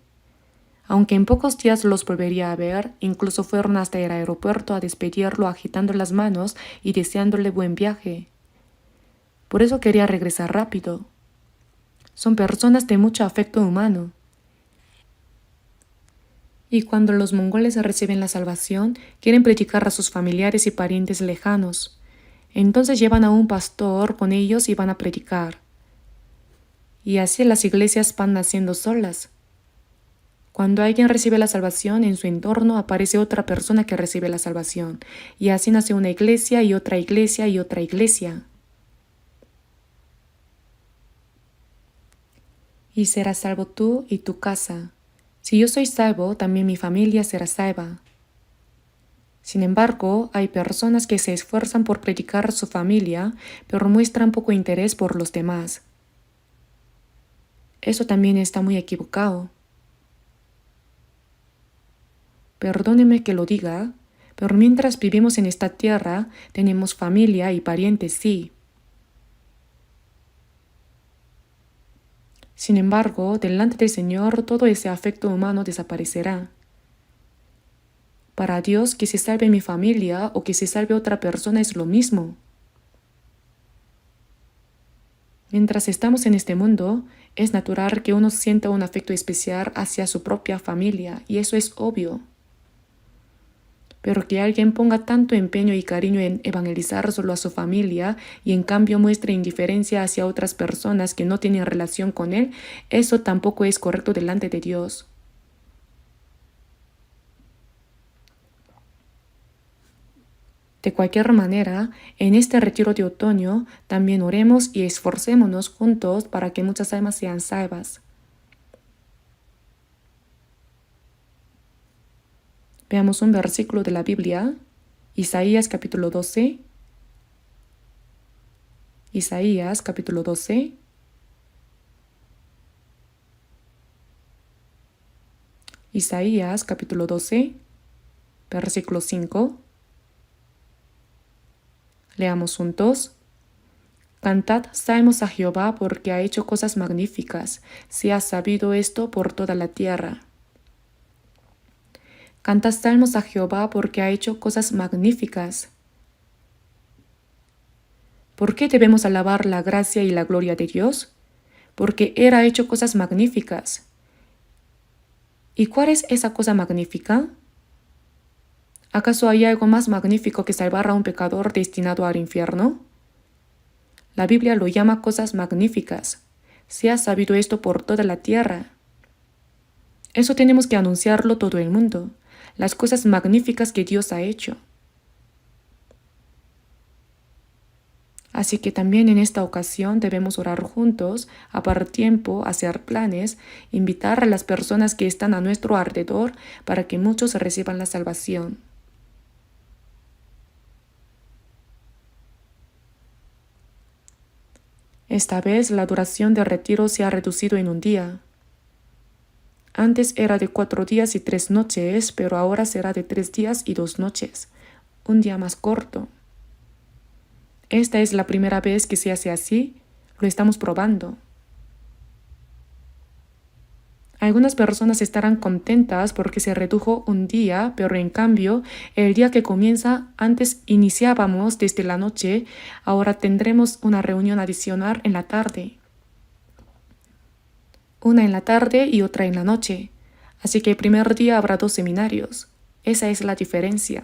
Aunque en pocos días los volvería a ver, incluso fueron hasta el aeropuerto a despedirlo agitando las manos y deseándole buen viaje. Por eso quería regresar rápido. Son personas de mucho afecto humano. Y cuando los mongoles reciben la salvación, quieren predicar a sus familiares y parientes lejanos. Entonces llevan a un pastor con ellos y van a predicar. Y así las iglesias van naciendo solas. Cuando alguien recibe la salvación, en su entorno aparece otra persona que recibe la salvación. Y así nace una iglesia y otra iglesia y otra iglesia. Y serás salvo tú y tu casa. Si yo soy salvo, también mi familia será salva. Sin embargo, hay personas que se esfuerzan por predicar a su familia, pero muestran poco interés por los demás. Eso también está muy equivocado. Perdóneme que lo diga, pero mientras vivimos en esta tierra, tenemos familia y parientes, sí. Sin embargo, delante del Señor todo ese afecto humano desaparecerá. Para Dios, que se salve mi familia o que se salve otra persona es lo mismo. Mientras estamos en este mundo, es natural que uno sienta un afecto especial hacia su propia familia, y eso es obvio. Pero que alguien ponga tanto empeño y cariño en evangelizar solo a su familia y en cambio muestre indiferencia hacia otras personas que no tienen relación con él, eso tampoco es correcto delante de Dios. De cualquier manera, en este retiro de otoño también oremos y esforcémonos juntos para que muchas almas sean salvas. Veamos un versículo de la Biblia, Isaías capítulo 12. Isaías capítulo 12. Isaías capítulo 12, versículo 5. Leamos juntos. Cantad salmos a Jehová porque ha hecho cosas magníficas. Se ha sabido esto por toda la tierra. Cantad salmos a Jehová porque ha hecho cosas magníficas. ¿Por qué debemos alabar la gracia y la gloria de Dios? Porque Él ha hecho cosas magníficas. ¿Y cuál es esa cosa magnífica? ¿Acaso hay algo más magnífico que salvar a un pecador destinado al infierno? La Biblia lo llama cosas magníficas. Se ha sabido esto por toda la tierra. Eso tenemos que anunciarlo todo el mundo. Las cosas magníficas que Dios ha hecho. Así que también en esta ocasión debemos orar juntos, apartar tiempo, hacer planes, invitar a las personas que están a nuestro alrededor para que muchos reciban la salvación. Esta vez la duración del retiro se ha reducido en un día. Antes era de 4 días y 3 noches, pero ahora será de 3 días y 2 noches, un día más corto. Esta es la primera vez que se hace así, lo estamos probando. Algunas personas estarán contentas porque se redujo un día, pero en cambio, el día que comienza, antes iniciábamos desde la noche, ahora tendremos una reunión adicional en la tarde. Una en la tarde y otra en la noche. Así que el primer día habrá 2 seminarios. Esa es la diferencia.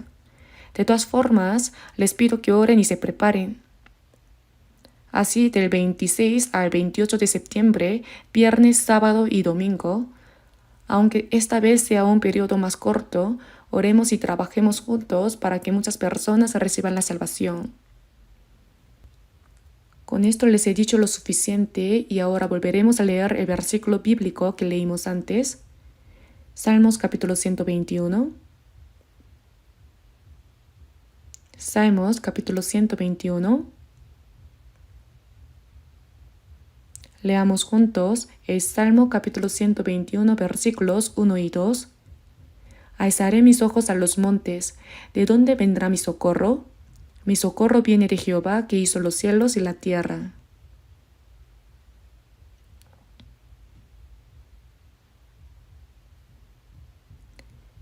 De todas formas, les pido que oren y se preparen. Así, del 26 al 28 de septiembre, viernes, sábado y domingo, aunque esta vez sea un periodo más corto, oremos y trabajemos juntos para que muchas personas reciban la salvación. Con esto les he dicho lo suficiente y ahora volveremos a leer el versículo bíblico que leímos antes. Salmos capítulo 121. Salmos capítulo 121. Leamos juntos el Salmo capítulo 121 versículos 1 y 2. Alzaré mis ojos a los montes. ¿De dónde vendrá mi socorro? Mi socorro viene de Jehová, que hizo los cielos y la tierra.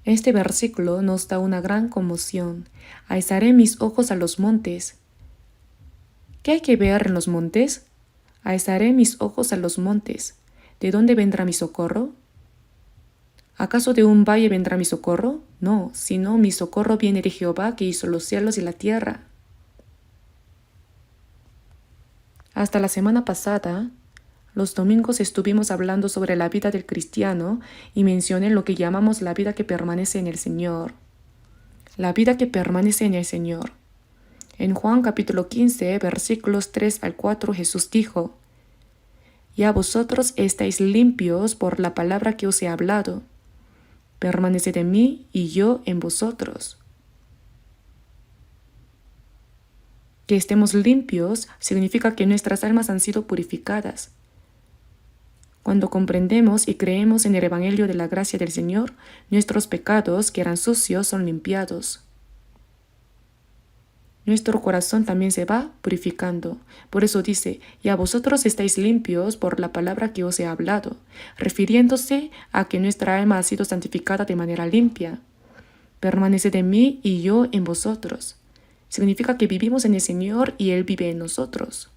Este versículo nos da una gran conmoción. Alzaré mis ojos a los montes. ¿Qué hay que ver en los montes? Alzaré mis ojos a los montes. ¿De dónde vendrá mi socorro? ¿Acaso de un valle vendrá mi socorro? No, sino mi socorro viene de Jehová que hizo los cielos y la tierra. Hasta la semana pasada, los domingos estuvimos hablando sobre la vida del cristiano y mencioné lo que llamamos la vida que permanece en el Señor. La vida que permanece en el Señor. En Juan capítulo 15, versículos 3 al 4, Jesús dijo: Ya vosotros estáis limpios por la palabra que os he hablado. Permaneced en mí y yo en vosotros. Que estemos limpios significa que nuestras almas han sido purificadas. Cuando comprendemos y creemos en el Evangelio de la gracia del Señor, nuestros pecados que eran sucios son limpiados. Nuestro corazón también se va purificando. Por eso dice: ya vosotros estáis limpios por la palabra que os he hablado, refiriéndose a que nuestra alma ha sido santificada de manera limpia. Permaneced en mí y yo en vosotros. Significa que vivimos en el Señor y Él vive en nosotros.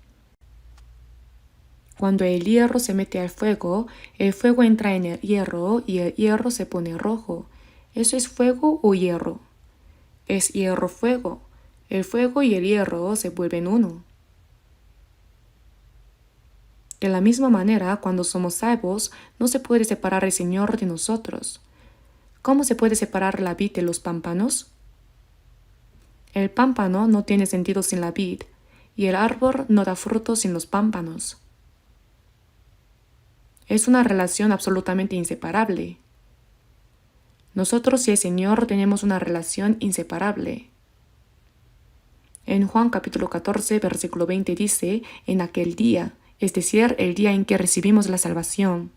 Cuando el hierro se mete al fuego, el fuego entra en el hierro y el hierro se pone rojo. ¿Eso es fuego o hierro? Es hierro-fuego. El fuego y el hierro se vuelven uno. De la misma manera, cuando somos salvos, no se puede separar el Señor de nosotros. ¿Cómo se puede separar la vid de los pámpanos? El pámpano no tiene sentido sin la vid, y el árbol no da fruto sin los pámpanos. Es una relación absolutamente inseparable. Nosotros y el Señor tenemos una relación inseparable. En Juan capítulo 14, versículo 20 dice: en aquel día, es decir, el día en que recibimos la salvación,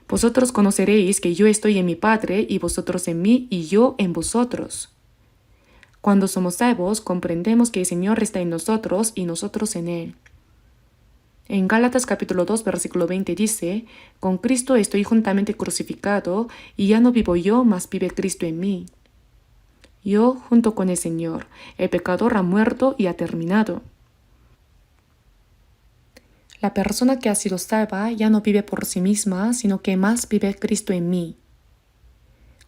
vosotros conoceréis que yo estoy en mi Padre y vosotros en mí y yo en vosotros. Cuando somos salvos, comprendemos que el Señor está en nosotros y nosotros en Él. En Gálatas capítulo 2, versículo 20 dice: con Cristo estoy juntamente crucificado y ya no vivo yo, mas vive Cristo en mí. Yo junto con el Señor, el pecador ha muerto y ha terminado. La persona que ha sido salva ya no vive por sí misma, sino que más vive Cristo en mí.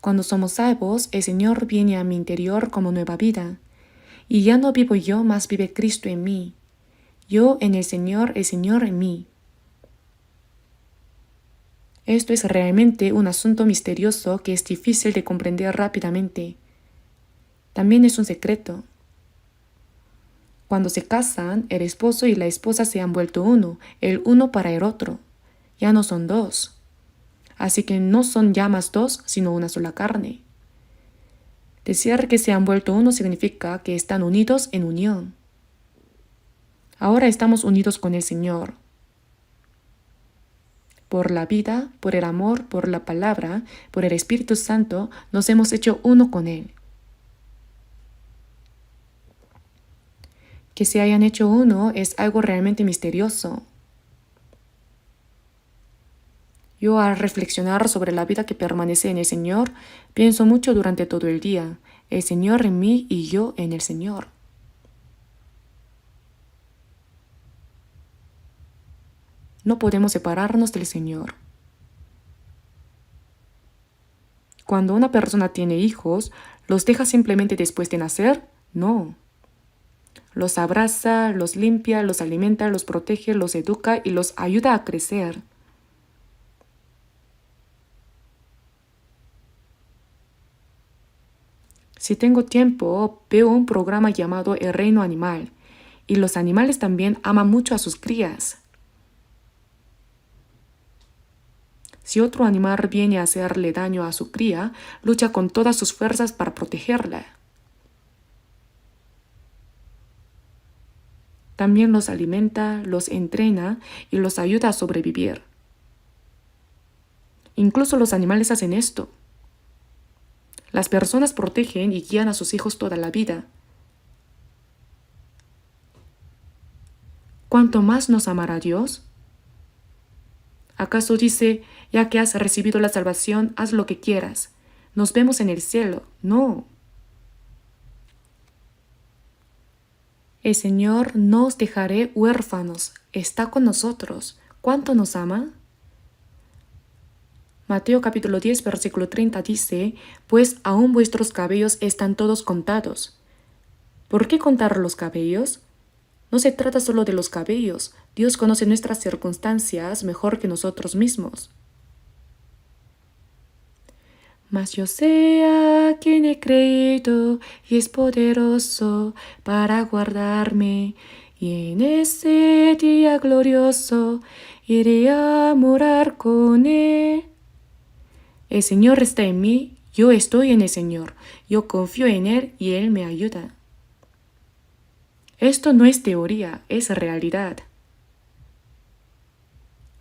Cuando somos salvos, el Señor viene a mi interior como nueva vida, y ya no vivo yo, más vive Cristo en mí. Yo en el Señor en mí. Esto es realmente un asunto misterioso que es difícil de comprender rápidamente. También es un secreto. Cuando se casan, el esposo y la esposa se han vuelto uno, el uno para el otro. Ya no son dos. Así que no son ya más dos, sino una sola carne. Decir que se han vuelto uno significa que están unidos en unión. Ahora estamos unidos con el Señor. Por la vida, por el amor, por la palabra, por el Espíritu Santo, nos hemos hecho uno con Él. Que se hayan hecho uno es algo realmente misterioso. Yo, al reflexionar sobre la vida que permanece en el Señor, pienso mucho durante todo el día: el Señor en mí y yo en el Señor. No podemos separarnos del Señor. Cuando una persona tiene hijos, ¿los deja simplemente después de nacer? No. Los abraza, los limpia, los alimenta, los protege, los educa y los ayuda a crecer. Si tengo tiempo, veo un programa llamado El Reino Animal, y los animales también aman mucho a sus crías. Si otro animal viene a hacerle daño a su cría, lucha con todas sus fuerzas para protegerla. También los alimenta, los entrena y los ayuda a sobrevivir. Incluso los animales hacen esto. Las personas protegen y guían a sus hijos toda la vida. ¿Cuánto más nos amará Dios? ¿Acaso dice: ya que has recibido la salvación, haz lo que quieras? nos vemos en el cielo. No. El Señor no os dejaré huérfanos, está con nosotros. ¿Cuánto nos ama? Mateo capítulo 10, versículo 30 dice, pues aún vuestros cabellos están todos contados. ¿Por qué contar los cabellos? No se trata solo de los cabellos. Dios conoce nuestras circunstancias mejor que nosotros mismos. Mas yo sé a quien he creído y es poderoso para guardarme, y en ese día glorioso iré a morar con Él. El Señor está en mí, yo estoy en el Señor, yo confío en Él y Él me ayuda. Esto no es teoría, es realidad.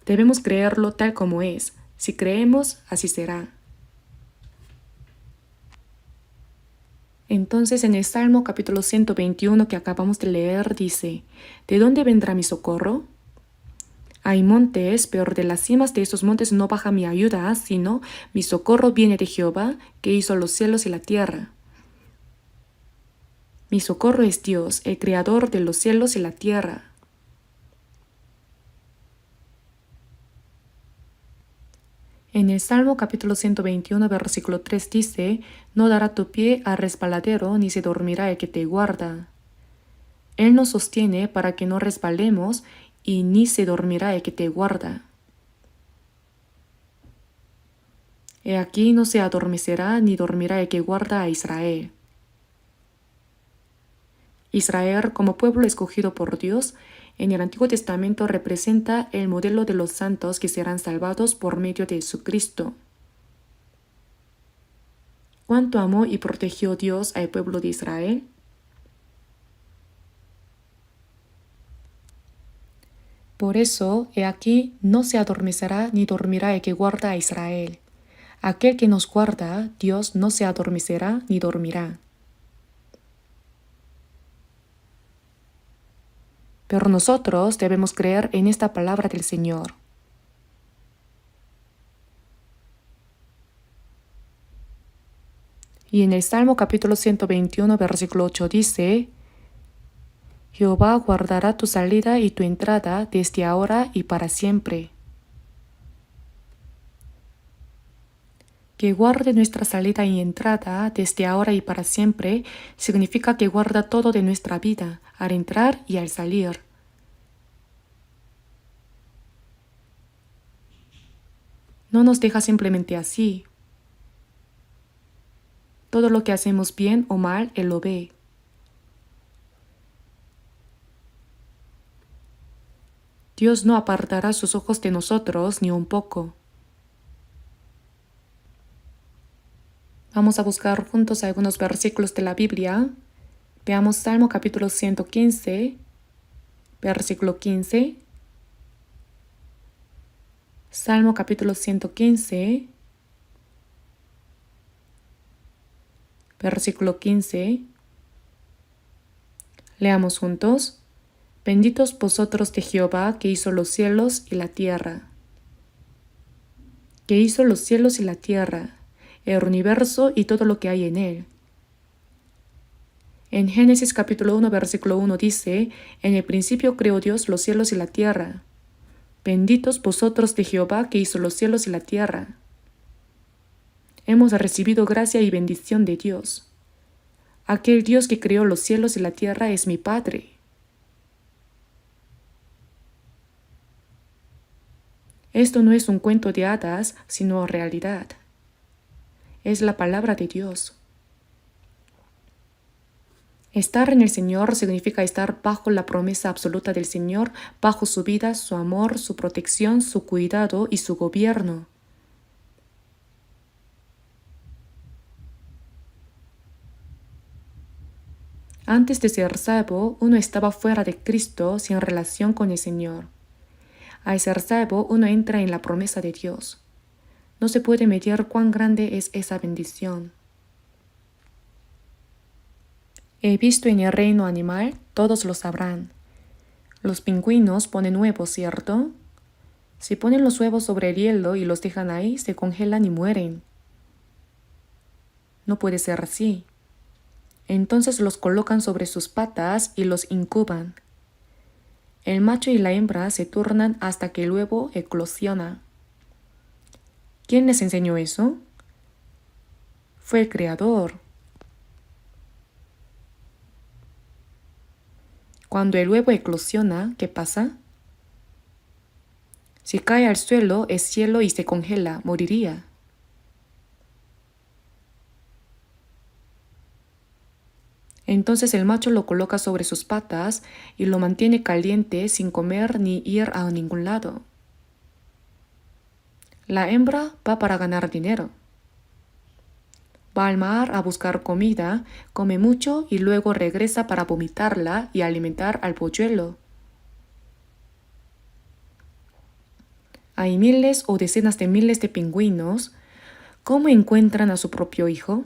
Debemos creerlo tal como es. Si creemos, así será. Entonces en el Salmo capítulo 121 que acabamos de leer dice, ¿de dónde vendrá mi socorro? Hay montes, pero de las cimas de esos montes no baja mi ayuda, sino mi socorro viene de Jehová, que hizo los cielos y la tierra. Mi socorro es Dios, el creador de los cielos y la tierra. En el Salmo capítulo 121, versículo 3 dice, no dará tu pie a resbaladero, ni se dormirá el que te guarda. Él nos sostiene para que no resbalemos, y ni se dormirá el que te guarda. He aquí no se adormecerá, ni dormirá el que guarda a Israel. Israel, como pueblo escogido por Dios, en el Antiguo Testamento representa el modelo de los santos que serán salvados por medio de Jesucristo. ¿Cuánto amó y protegió Dios al pueblo de Israel? Por eso, he aquí, no se adormecerá ni dormirá el que guarda a Israel. Aquel que nos guarda, Dios no se adormecerá ni dormirá. Pero nosotros debemos creer en esta palabra del Señor. Y en el Salmo capítulo 121, versículo 8 dice, Jehová guardará tu salida y tu entrada desde ahora y para siempre. Que guarde nuestra salida y entrada desde ahora y para siempre significa que guarda todo de nuestra vida, al entrar y al salir. No nos deja simplemente así. Todo lo que hacemos bien o mal, Él lo ve. Dios no apartará sus ojos de nosotros ni un poco. Vamos a buscar juntos algunos versículos de la Biblia. Veamos Salmo capítulo 115, versículo 15. Salmo capítulo 115, versículo 15. Leamos juntos. Benditos vosotros de Jehová, que hizo los cielos y la tierra. Que hizo los cielos y la tierra, el universo y todo lo que hay en él. En Génesis capítulo 1, versículo 1 dice, en el principio creó Dios los cielos y la tierra. Benditos vosotros de Jehová, que hizo los cielos y la tierra. Hemos recibido gracia y bendición de Dios. Aquel Dios que creó los cielos y la tierra es mi Padre. Esto no es un cuento de hadas, sino realidad. Es la palabra de Dios. Estar en el Señor significa estar bajo la promesa absoluta del Señor, bajo su vida, su amor, su protección, su cuidado y su gobierno. Antes de ser salvo, uno estaba fuera de Cristo sin relación con el Señor. Al ser salvo, uno entra en la promesa de Dios. No se puede medir cuán grande es esa bendición. He visto en el reino animal, todos lo sabrán. Los pingüinos ponen huevos, ¿cierto? Si ponen los huevos sobre el hielo y los dejan ahí, se congelan y mueren. No puede ser así. Entonces los colocan sobre sus patas y los incuban. El macho y la hembra se turnan hasta que el huevo eclosiona. ¿Quién les enseñó eso? Fue el Creador. Cuando el huevo eclosiona, ¿qué pasa? Si cae al suelo, es cielo y se congela, moriría. Entonces el macho lo coloca sobre sus patas y lo mantiene caliente sin comer ni ir a ningún lado. La hembra va para ganar dinero. Va al mar a buscar comida, come mucho y luego regresa para vomitarla y alimentar al polluelo. Hay miles o decenas de miles de pingüinos. ¿Cómo encuentran a su propio hijo?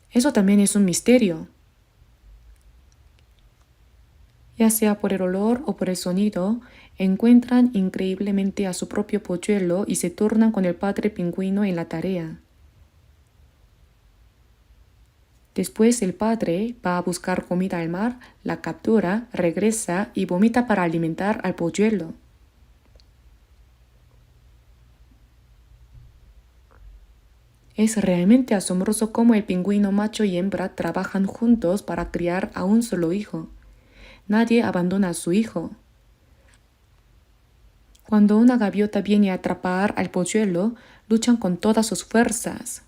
Eso también es un misterio. Ya sea por el olor o por el sonido, encuentran increíblemente a su propio polluelo y se turnan con el padre pingüino en la tarea. Después el padre va a buscar comida al mar, la captura, regresa y vomita para alimentar al polluelo. Es realmente asombroso cómo el pingüino macho y hembra trabajan juntos para criar a un solo hijo. Nadie abandona a su hijo. Cuando una gaviota viene a atrapar al polluelo, luchan con todas sus fuerzas.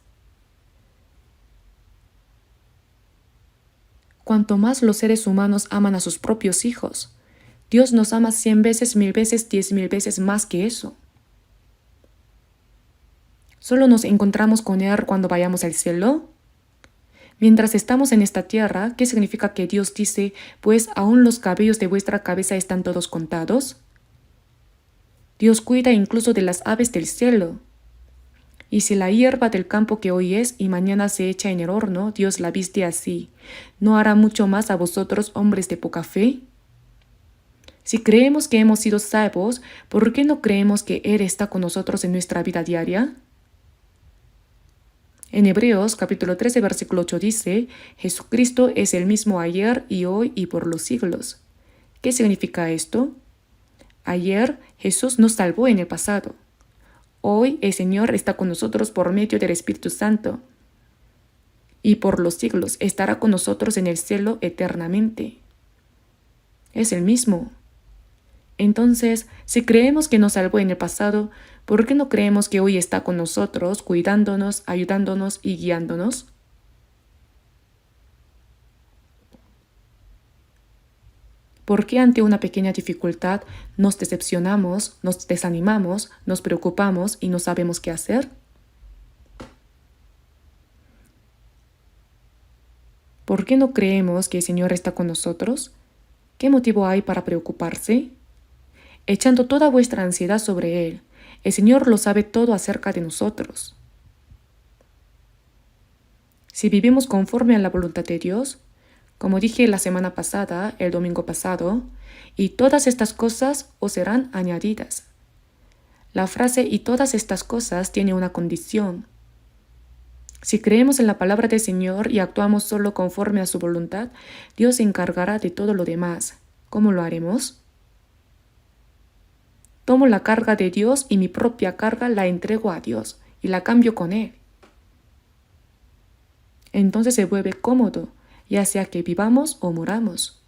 Cuanto más los seres humanos aman a sus propios hijos, Dios nos ama 100 veces, 1000 veces, 10.000 veces más que eso. ¿Solo nos encontramos con Él cuando vayamos al cielo? Mientras estamos en esta tierra, ¿qué significa que Dios dice, pues aún los cabellos de vuestra cabeza están todos contados? Dios cuida incluso de las aves del cielo. Y si la hierba del campo que hoy es y mañana se echa en el horno, Dios la viste así, ¿no hará mucho más a vosotros, hombres de poca fe? Si creemos que hemos sido salvos, ¿por qué no creemos que Él está con nosotros en nuestra vida diaria? En Hebreos capítulo 13, versículo 8 dice, Jesucristo es el mismo ayer y hoy y por los siglos. ¿Qué significa esto? Ayer Jesús nos salvó en el pasado. Hoy el Señor está con nosotros por medio del Espíritu Santo. Y por los siglos estará con nosotros en el cielo eternamente. Es el mismo. Entonces, si creemos que nos salvó en el pasado, ¿por qué no creemos que hoy está con nosotros, cuidándonos, ayudándonos y guiándonos? ¿Por qué ante una pequeña dificultad nos decepcionamos, nos desanimamos, nos preocupamos y no sabemos qué hacer? ¿Por qué no creemos que el Señor está con nosotros? ¿Qué motivo hay para preocuparse? Echando toda vuestra ansiedad sobre Él, el Señor lo sabe todo acerca de nosotros. Si vivimos conforme a la voluntad de Dios, como dije la semana pasada, el domingo pasado, y todas estas cosas os serán añadidas. La frase "y todas estas cosas" tiene una condición. Si creemos en la palabra del Señor y actuamos solo conforme a su voluntad, Dios se encargará de todo lo demás. ¿Cómo lo haremos? Tomo la carga de Dios y mi propia carga la entrego a Dios y la cambio con Él. Entonces se vuelve cómodo, ya sea que vivamos o muramos.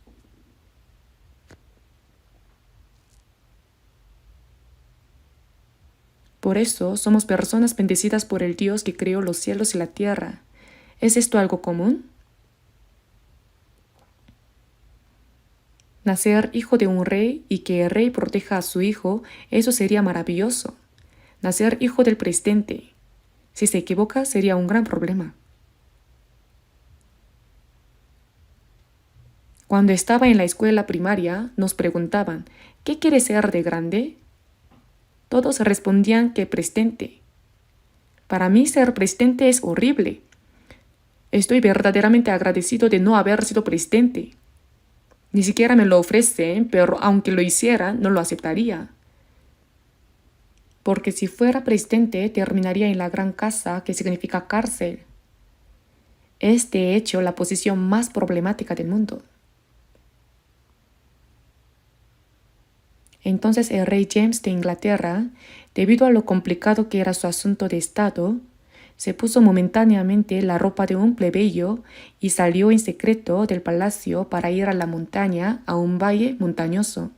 Por eso somos personas bendecidas por el Dios que creó los cielos y la tierra. ¿Es esto algo común? Nacer hijo de un rey y que el rey proteja a su hijo, eso sería maravilloso. Nacer hijo del presidente. Si se equivoca, sería un gran problema. Cuando estaba en la escuela primaria, nos preguntaban, ¿qué quieres ser de grande? Todos respondían que presidente. Para mí ser presidente es horrible. Estoy verdaderamente agradecido de no haber sido presidente. Ni siquiera me lo ofrecen, pero aunque lo hiciera, no lo aceptaría. Porque si fuera presidente, terminaría en la gran casa, que significa cárcel. Es de hecho la posición más problemática del mundo. Entonces el rey James de Inglaterra, debido a lo complicado que era su asunto de estado, se puso momentáneamente la ropa de un plebeyo y salió en secreto del palacio para ir a la montaña, a un valle montañoso.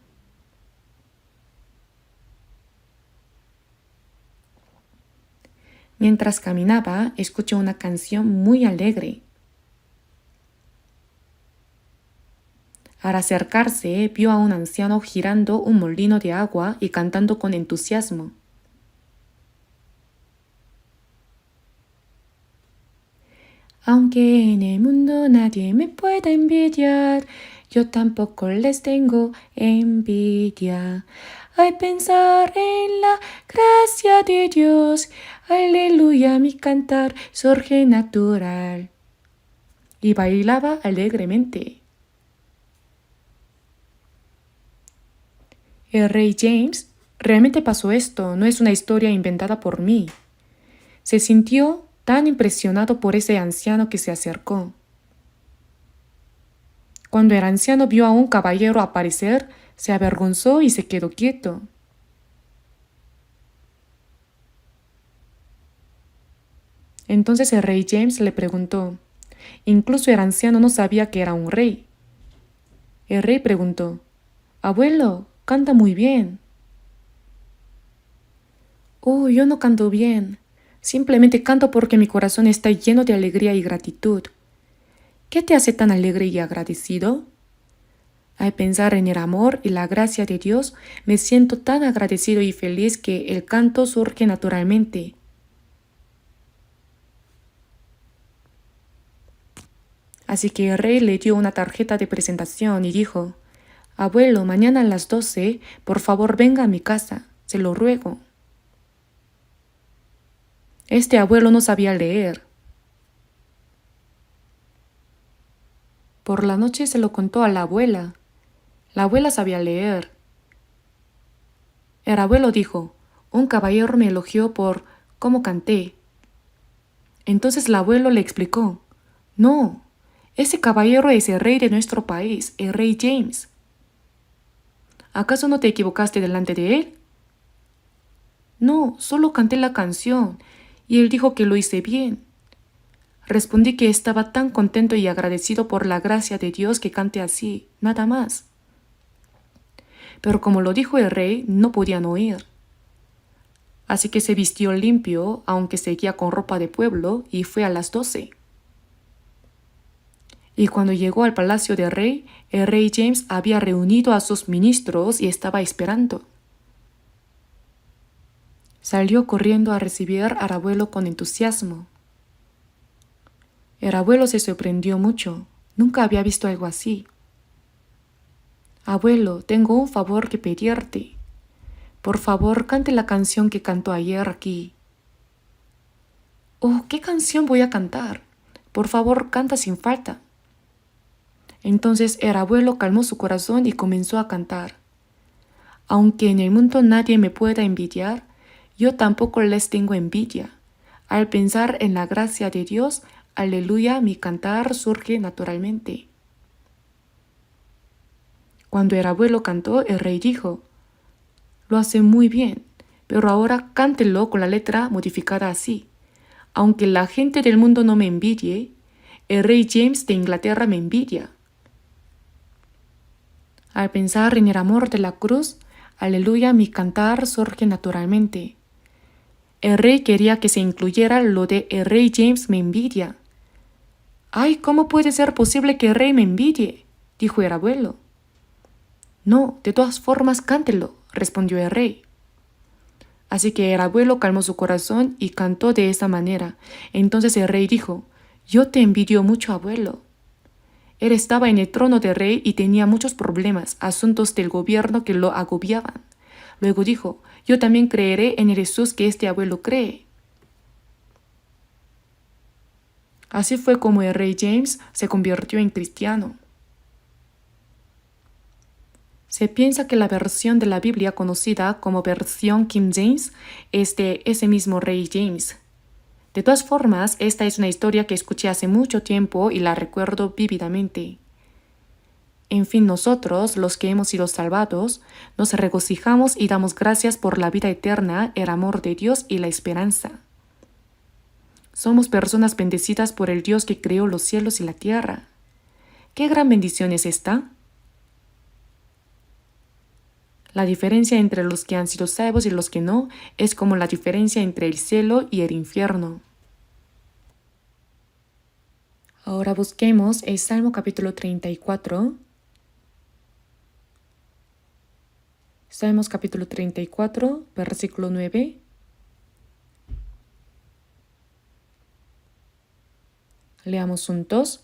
Mientras caminaba, escuchó una canción muy alegre. Al acercarse, vio a un anciano girando un molino de agua y cantando con entusiasmo. Aunque en el mundo nadie me pueda envidiar, yo tampoco les tengo envidia. Al pensar en la gracia de Dios, aleluya, mi cantar surge natural. Y bailaba alegremente. El rey James, realmente pasó esto, no es una historia inventada por mí. Se sintió tan impresionado por ese anciano que se acercó. Cuando el anciano vio a un caballero aparecer, se avergonzó y se quedó quieto. Entonces el rey James le preguntó. Incluso el anciano no sabía que era un rey. El rey preguntó, «Abuelo, canta muy bien». «Oh, yo no canto bien. Simplemente canto porque mi corazón está lleno de alegría y gratitud». «¿Qué te hace tan alegre y agradecido?» «Al pensar en el amor y la gracia de Dios, me siento tan agradecido y feliz que el canto surge naturalmente». Así que el rey le dio una tarjeta de presentación y dijo, «Abuelo, mañana a las 12, por favor venga a mi casa, se lo ruego». Este abuelo no sabía leer. Por la noche se lo contó a la abuela. La abuela sabía leer. El abuelo dijo, «Un caballero me elogió por cómo canté». Entonces el abuelo le explicó, «No, ese caballero es el rey de nuestro país, el rey James. ¿Acaso no te equivocaste delante de él?» «No, solo canté la canción, y él dijo que lo hice bien». Respondí que estaba tan contento y agradecido por la gracia de Dios que cante así, nada más. Pero como lo dijo el rey, no podían oír. Así que se vistió limpio, aunque seguía con ropa de pueblo, y fue a las 12. Y cuando llegó al palacio del rey, el rey James había reunido a sus ministros y estaba esperando. Salió corriendo a recibir al abuelo con entusiasmo. El abuelo se sorprendió mucho. Nunca había visto algo así. «Abuelo, tengo un favor que pedirte. Por favor, cante la canción que cantó ayer aquí». «Oh, ¿qué canción voy a cantar? Por favor, canta sin falta». Entonces el abuelo calmó su corazón y comenzó a cantar. «Aunque en el mundo nadie me pueda envidiar, yo tampoco les tengo envidia. Al pensar en la gracia de Dios, aleluya, mi cantar surge naturalmente». Cuando el abuelo cantó, el rey dijo, «Lo hace muy bien, pero ahora cántelo con la letra modificada así. Aunque la gente del mundo no me envidie, el rey James de Inglaterra me envidia. Al pensar en el amor de la cruz, aleluya, mi cantar surge naturalmente». El rey quería que se incluyera lo de «el rey James me envidia». «Ay, ¿cómo puede ser posible que el rey me envidie?», dijo el abuelo. «No, de todas formas cántelo», respondió el rey. Así que el abuelo calmó su corazón y cantó de esa manera. Entonces el rey dijo, «Yo te envidio mucho, abuelo». Él estaba en el trono de rey y tenía muchos problemas, asuntos del gobierno que lo agobiaban. Luego dijo, «Yo también creeré en el Jesús que este abuelo cree». Así fue como el rey James se convirtió en cristiano. Se piensa que la versión de la Biblia conocida como versión King James es de ese mismo rey James. De todas formas, esta es una historia que escuché hace mucho tiempo y la recuerdo vívidamente. En fin, nosotros, los que hemos sido salvados, nos regocijamos y damos gracias por la vida eterna, el amor de Dios y la esperanza. Somos personas bendecidas por el Dios que creó los cielos y la tierra. ¿Qué gran bendición es esta? La diferencia entre los que han sido salvos y los que no es como la diferencia entre el cielo y el infierno. Ahora busquemos el Salmo capítulo 34. Salmos capítulo 34, versículo 9. Leamos juntos.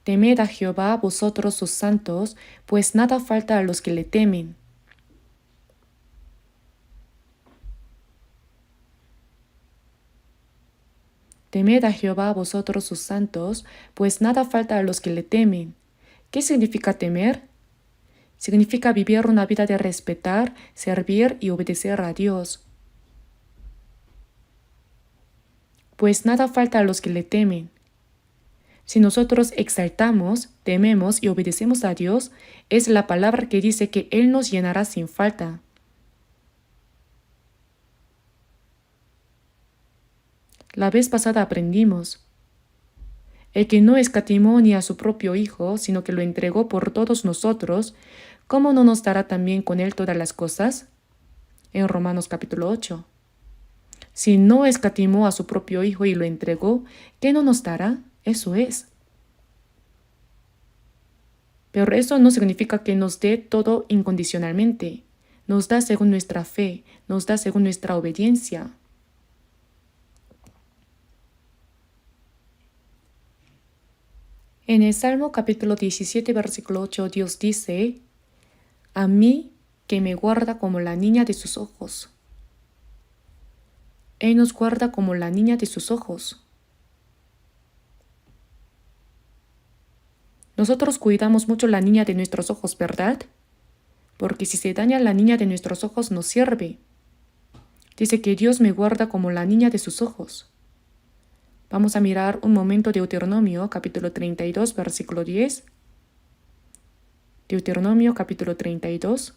Temed a Jehová vosotros sus santos, pues nada falta a los que le temen. Temed a Jehová vosotros sus santos, pues nada falta a los que le temen. ¿Qué significa temer? Significa vivir una vida de respetar, servir y obedecer a Dios. Pues nada falta a los que le temen. Si nosotros exaltamos, tememos y obedecemos a Dios, es la palabra que dice que Él nos llenará sin falta. La vez pasada aprendimos. El que no escatimó ni a su propio Hijo, sino que lo entregó por todos nosotros, ¿cómo no nos dará también con Él todas las cosas? En Romanos capítulo 8. Si no escatimó a su propio Hijo y lo entregó, ¿qué no nos dará? Eso es. Pero eso no significa que nos dé todo incondicionalmente. Nos da según nuestra fe, nos da según nuestra obediencia. En el Salmo capítulo 17, versículo 8, Dios dice, a mí que me guarda como la niña de sus ojos. Él nos guarda como la niña de sus ojos. Nosotros cuidamos mucho la niña de nuestros ojos, ¿verdad? Porque si se daña la niña de nuestros ojos no sirve. Dice que Dios me guarda como la niña de sus ojos. Vamos a mirar un momento Deuteronomio capítulo 32, versículo 10. Deuteronomio capítulo 32.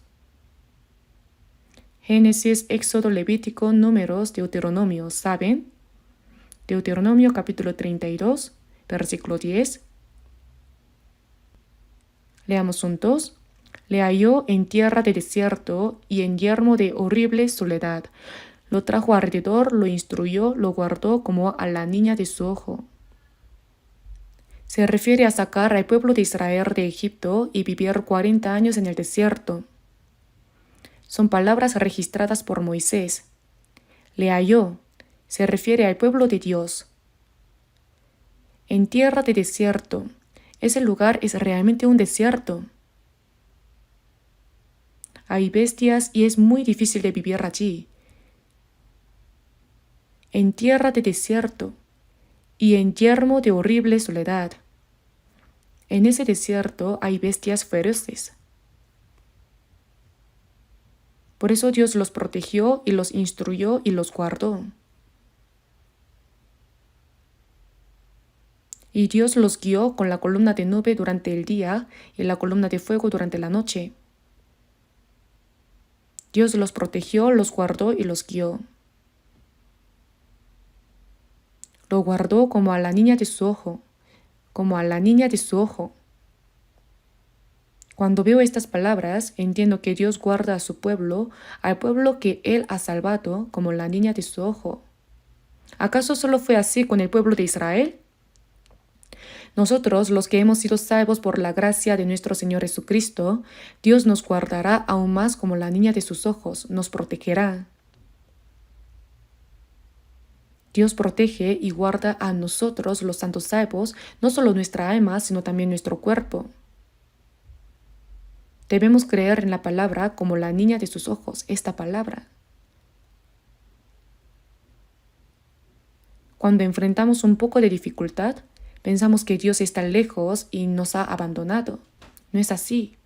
Génesis, Éxodo, Levítico, Números, Deuteronomio, ¿saben? Deuteronomio capítulo 32, versículo 10. Leamos juntos. Le halló en tierra de desierto y en yermo de horrible soledad. Lo trajo alrededor, lo instruyó, lo guardó como a la niña de su ojo. Se refiere a sacar al pueblo de Israel de Egipto y vivir 40 años en el desierto. Son palabras registradas por Moisés. Le halló, se refiere al pueblo de Dios. En tierra de desierto, ese lugar es realmente un desierto. Hay bestias y es muy difícil de vivir allí. En tierra de desierto y en yermo de horrible soledad. En ese desierto hay bestias feroces. Por eso Dios los protegió y los instruyó y los guardó. Y Dios los guió con la columna de nube durante el día y la columna de fuego durante la noche. Dios los protegió, los guardó y los guió. Lo guardó como a la niña de su ojo, como a la niña de su ojo. Cuando veo estas palabras, entiendo que Dios guarda a su pueblo, al pueblo que Él ha salvado, como la niña de su ojo. ¿Acaso solo fue así con el pueblo de Israel? Nosotros, los que hemos sido salvos por la gracia de nuestro Señor Jesucristo, Dios nos guardará aún más como la niña de sus ojos, nos protegerá. Dios protege y guarda a nosotros, los santos salvos, no solo nuestra alma, sino también nuestro cuerpo. Debemos creer en la palabra como la niña de sus ojos, esta palabra. Cuando enfrentamos un poco de dificultad, pensamos que Dios está lejos y nos ha abandonado. No es así.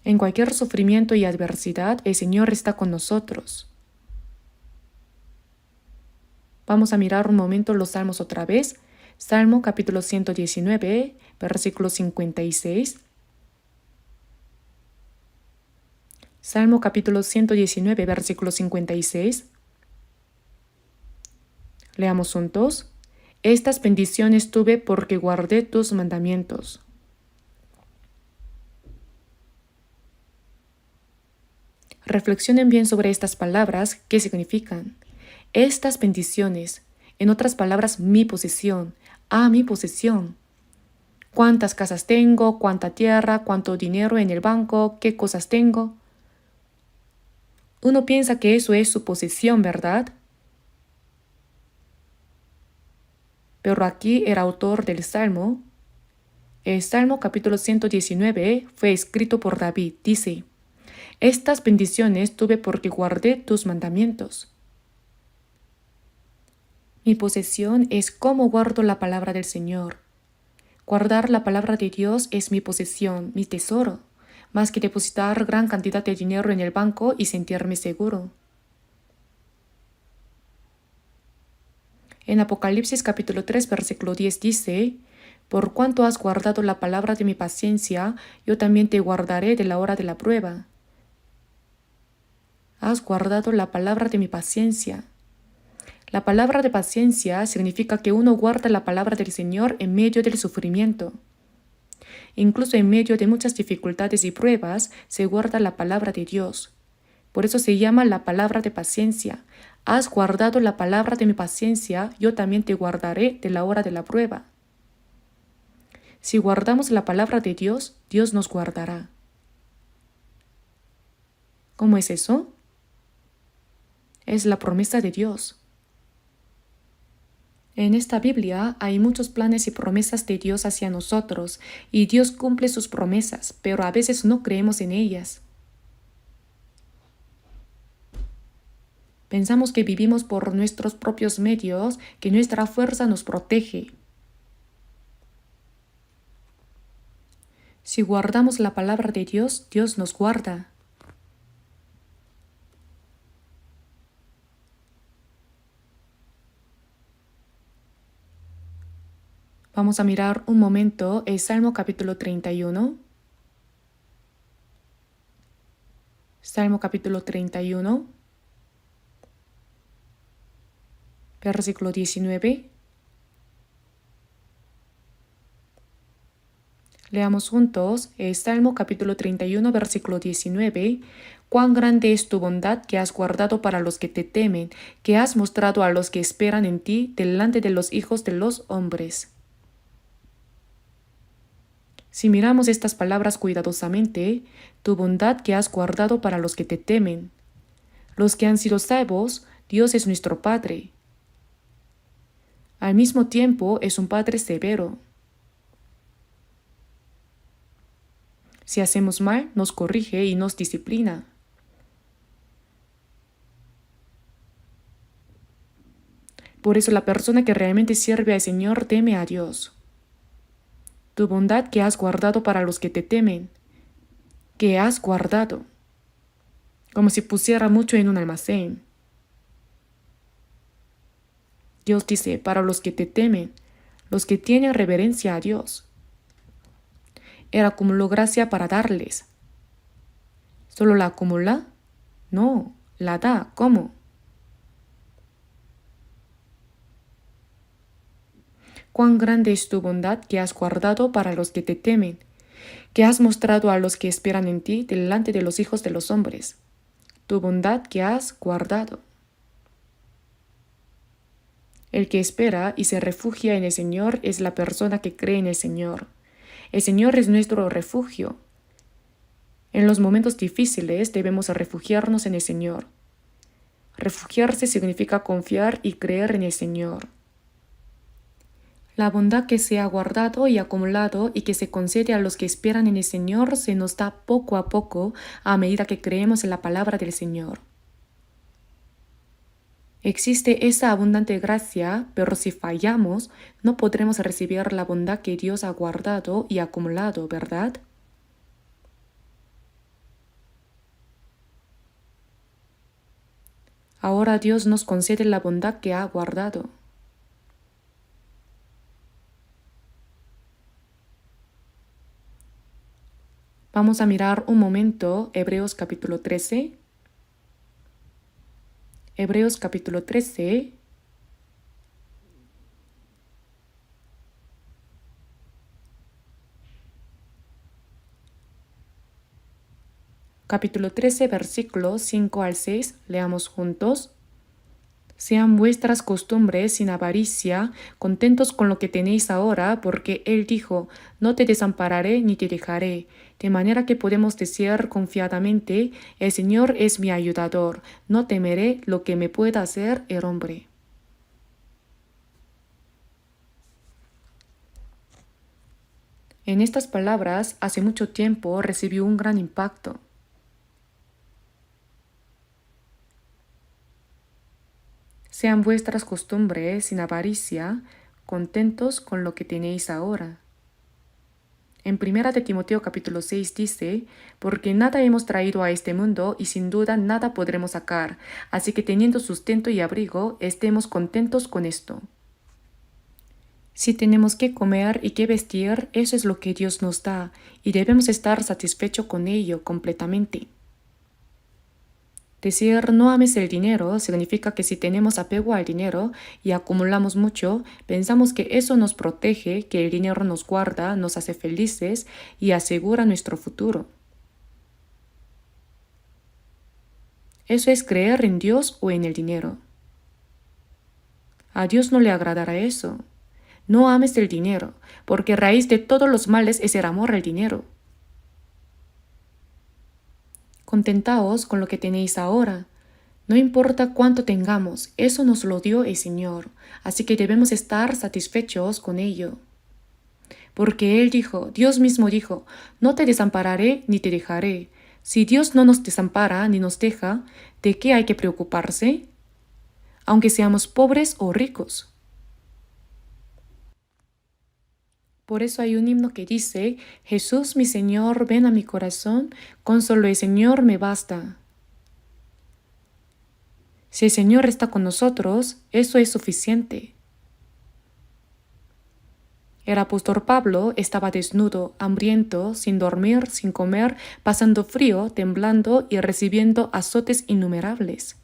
En cualquier sufrimiento y adversidad, el Señor está con nosotros. Vamos a mirar un momento los salmos otra vez. Salmo capítulo 119, versículo 56. Salmo capítulo 119, versículo 56. Leamos juntos. Estas bendiciones tuve porque guardé tus mandamientos. Reflexionen bien sobre estas palabras, qué significan. Estas bendiciones, en otras palabras, mi posesión, mi posesión. ¿Cuántas casas tengo? ¿Cuánta tierra? ¿Cuánto dinero en el banco? ¿Qué cosas tengo? Uno piensa que eso es su posesión, ¿verdad? Pero aquí el autor del Salmo, el Salmo capítulo 119 fue escrito por David, dice: estas bendiciones tuve porque guardé tus mandamientos. Mi posesión es cómo guardo la palabra del Señor. Guardar la palabra de Dios es mi posesión, mi tesoro, más que depositar gran cantidad de dinero en el banco y sentirme seguro. En Apocalipsis capítulo 3, versículo 10 dice: por cuanto has guardado la palabra de mi paciencia, yo también te guardaré de la hora de la prueba. Has guardado la palabra de mi paciencia. La palabra de paciencia significa que uno guarda la palabra del Señor en medio del sufrimiento. Incluso en medio de muchas dificultades y pruebas, se guarda la palabra de Dios. Por eso se llama la palabra de paciencia. Has guardado la palabra de mi paciencia, yo también te guardaré de la hora de la prueba. Si guardamos la palabra de Dios, Dios nos guardará. ¿Cómo es eso? Es la promesa de Dios. En esta Biblia hay muchos planes y promesas de Dios hacia nosotros, y Dios cumple sus promesas, pero a veces no creemos en ellas. Pensamos que vivimos por nuestros propios medios, que nuestra fuerza nos protege. Si guardamos la palabra de Dios, Dios nos guarda. Vamos a mirar un momento el Salmo capítulo 31. Salmo capítulo 31, versículo 19. Leamos juntos el Salmo capítulo 31, versículo 19. Cuán grande es tu bondad que has guardado para los que te temen, que has mostrado a los que esperan en ti delante de los hijos de los hombres. Si miramos estas palabras cuidadosamente, tu bondad que has guardado para los que te temen. Los que han sido salvos, Dios es nuestro Padre. Al mismo tiempo es un Padre severo. Si hacemos mal, nos corrige y nos disciplina. Por eso la persona que realmente sirve al Señor teme a Dios. Tu bondad que has guardado para los que te temen, que has guardado, como si pusiera mucho en un almacén. Dios dice, para los que te temen, los que tienen reverencia a Dios. Él acumuló gracia para darles. ¿Solo la acumula? No, la da. ¿Cómo? Cuán grande es tu bondad que has guardado para los que te temen, que has mostrado a los que esperan en ti delante de los hijos de los hombres. Tu bondad que has guardado. El que espera y se refugia en el Señor es la persona que cree en el Señor. El Señor es nuestro refugio. En los momentos difíciles debemos refugiarnos en el Señor. Refugiarse significa confiar y creer en el Señor. La bondad que se ha guardado y acumulado y que se concede a los que esperan en el Señor se nos da poco a poco a medida que creemos en la palabra del Señor. Existe esa abundante gracia, pero si fallamos, no podremos recibir la bondad que Dios ha guardado y acumulado, ¿verdad? Ahora Dios nos concede la bondad que ha guardado. Vamos a mirar un momento Hebreos capítulo 13. Hebreos capítulo 13. Capítulo 13, versículos 5 al 6. Leamos juntos. Sean vuestras costumbres sin avaricia, contentos con lo que tenéis ahora, porque Él dijo, no te desampararé ni te dejaré. De manera que podemos decir confiadamente, el Señor es mi ayudador, no temeré lo que me pueda hacer el hombre. En estas palabras, hace mucho tiempo recibió un gran impacto. Sean vuestras costumbres sin avaricia, contentos con lo que tenéis ahora. En 1 de Timoteo capítulo 6 dice, porque nada hemos traído a este mundo y sin duda nada podremos sacar, así que teniendo sustento y abrigo, estemos contentos con esto. Si tenemos que comer y que vestir, eso es lo que Dios nos da, y debemos estar satisfechos con ello completamente. Decir no ames el dinero significa que si tenemos apego al dinero y acumulamos mucho, pensamos que eso nos protege, que el dinero nos guarda, nos hace felices y asegura nuestro futuro. Eso es creer en Dios o en el dinero. A Dios no le agradará eso. No ames el dinero, porque raíz de todos los males es el amor al dinero. Contentaos con lo que tenéis ahora. No importa cuánto tengamos, eso nos lo dio el Señor, así que debemos estar satisfechos con ello. Porque Él dijo, Dios mismo dijo, no te desampararé ni te dejaré. Si Dios no nos desampara ni nos deja, ¿de qué hay que preocuparse? Aunque seamos pobres o ricos. Por eso hay un himno que dice, Jesús mi Señor, ven a mi corazón, con solo el Señor me basta. Si el Señor está con nosotros, eso es suficiente. El apóstol Pablo estaba desnudo, hambriento, sin dormir, sin comer, pasando frío, temblando y recibiendo azotes innumerables.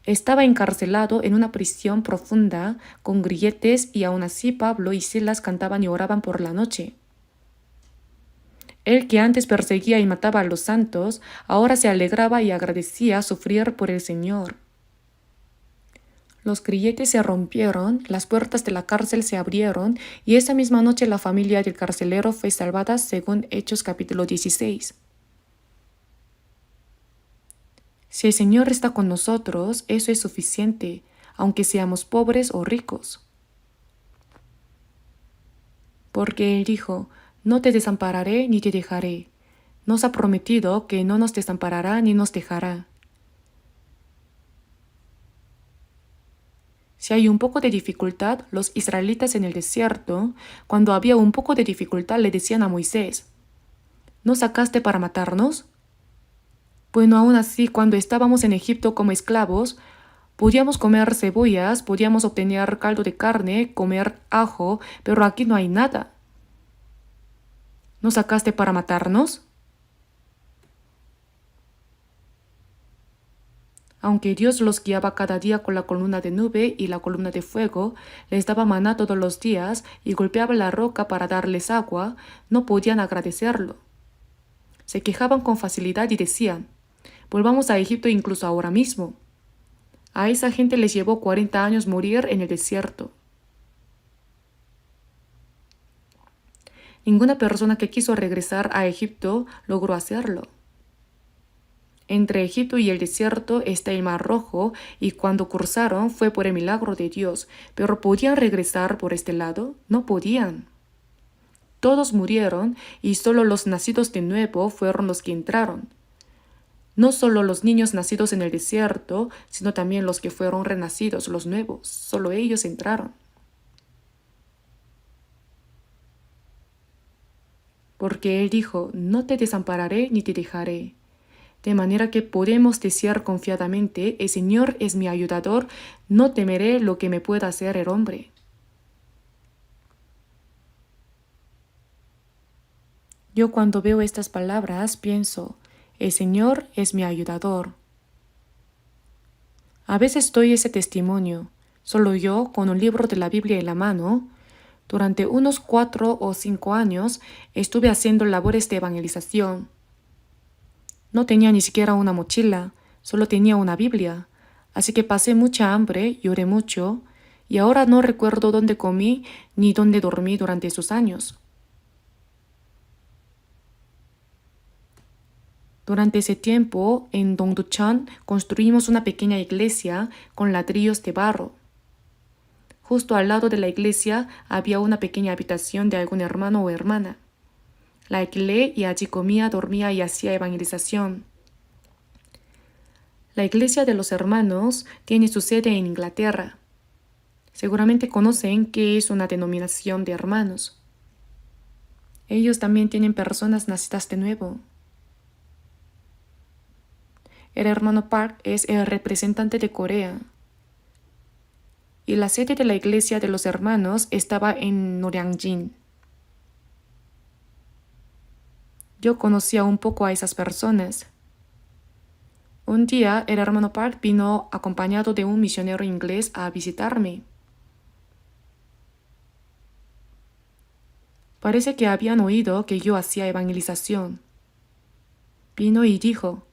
Estaba encarcelado en una prisión profunda, con grilletes, y aún así Pablo y Silas cantaban y oraban por la noche. Él que antes perseguía y mataba a los santos, ahora se alegraba y agradecía sufrir por el Señor. Los grilletes se rompieron, las puertas de la cárcel se abrieron, y esa misma noche la familia del carcelero fue salvada según Hechos capítulo 16. Si el Señor está con nosotros, eso es suficiente, aunque seamos pobres o ricos. Porque Él dijo, no te desampararé ni te dejaré. Nos ha prometido que no nos desamparará ni nos dejará. Si hay un poco de dificultad, los israelitas en el desierto, cuando había un poco de dificultad, le decían a Moisés, ¿no sacaste para matarnos? Bueno, aún así, cuando estábamos en Egipto como esclavos, podíamos comer cebollas, podíamos obtener caldo de carne, comer ajo, pero aquí no hay nada. ¿No sacaste para matarnos? Aunque Dios los guiaba cada día con la columna de nube y la columna de fuego, les daba maná todos los días y golpeaba la roca para darles agua, no podían agradecerlo. Se quejaban con facilidad y decían, volvamos a Egipto incluso ahora mismo. A esa gente les llevó 40 años morir en el desierto. Ninguna persona que quiso regresar a Egipto logró hacerlo. Entre Egipto y el desierto está el Mar Rojo, y cuando cruzaron fue por el milagro de Dios, pero ¿podían regresar por este lado? No podían. Todos murieron y solo los nacidos de nuevo fueron los que entraron. No solo los niños nacidos en el desierto, sino también los que fueron renacidos, los nuevos, solo ellos entraron. Porque Él dijo, no te desampararé ni te dejaré. de manera que podemos decir confiadamente: el Señor es mi ayudador, no temeré lo que me pueda hacer el hombre. Yo cuando veo estas palabras pienso: el Señor es mi ayudador. A veces doy ese testimonio, solo yo, con un libro de la Biblia en la mano. Durante unos 4 o 5 años estuve haciendo labores de evangelización. No tenía ni siquiera una mochila, solo tenía una Biblia, así que pasé mucha hambre, lloré mucho, y ahora no recuerdo dónde comí ni dónde dormí durante esos años. Durante ese tiempo, en Dongducheon construimos una pequeña iglesia con ladrillos de barro. Justo al lado de la iglesia había una pequeña habitación de algún hermano o hermana. La alquilé y allí comía, dormía y hacía evangelización. La iglesia de los hermanos tiene su sede en Inglaterra. Seguramente conocen qué es una denominación de hermanos. Ellos también tienen personas nacidas de nuevo. El hermano Park es el representante de Corea. Y la sede de la iglesia de los hermanos estaba en Noryangjin. Yo conocía un poco a esas personas. Un día el hermano Park vino acompañado de un misionero inglés a visitarme. Parece que habían oído que yo hacía evangelización. Vino y dijo: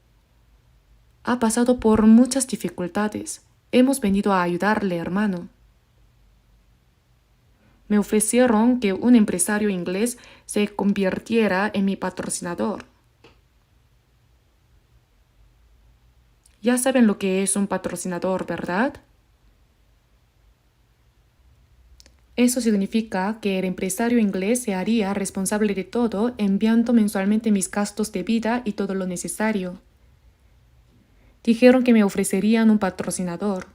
ha pasado por muchas dificultades. Hemos venido a ayudarle, hermano. Me ofrecieron que un empresario inglés se convirtiera en mi patrocinador. Ya saben lo que es un patrocinador, ¿verdad? Eso significa que el empresario inglés se haría responsable de todo, enviando mensualmente mis gastos de vida y todo lo necesario. Dijeron que me ofrecerían un patrocinador.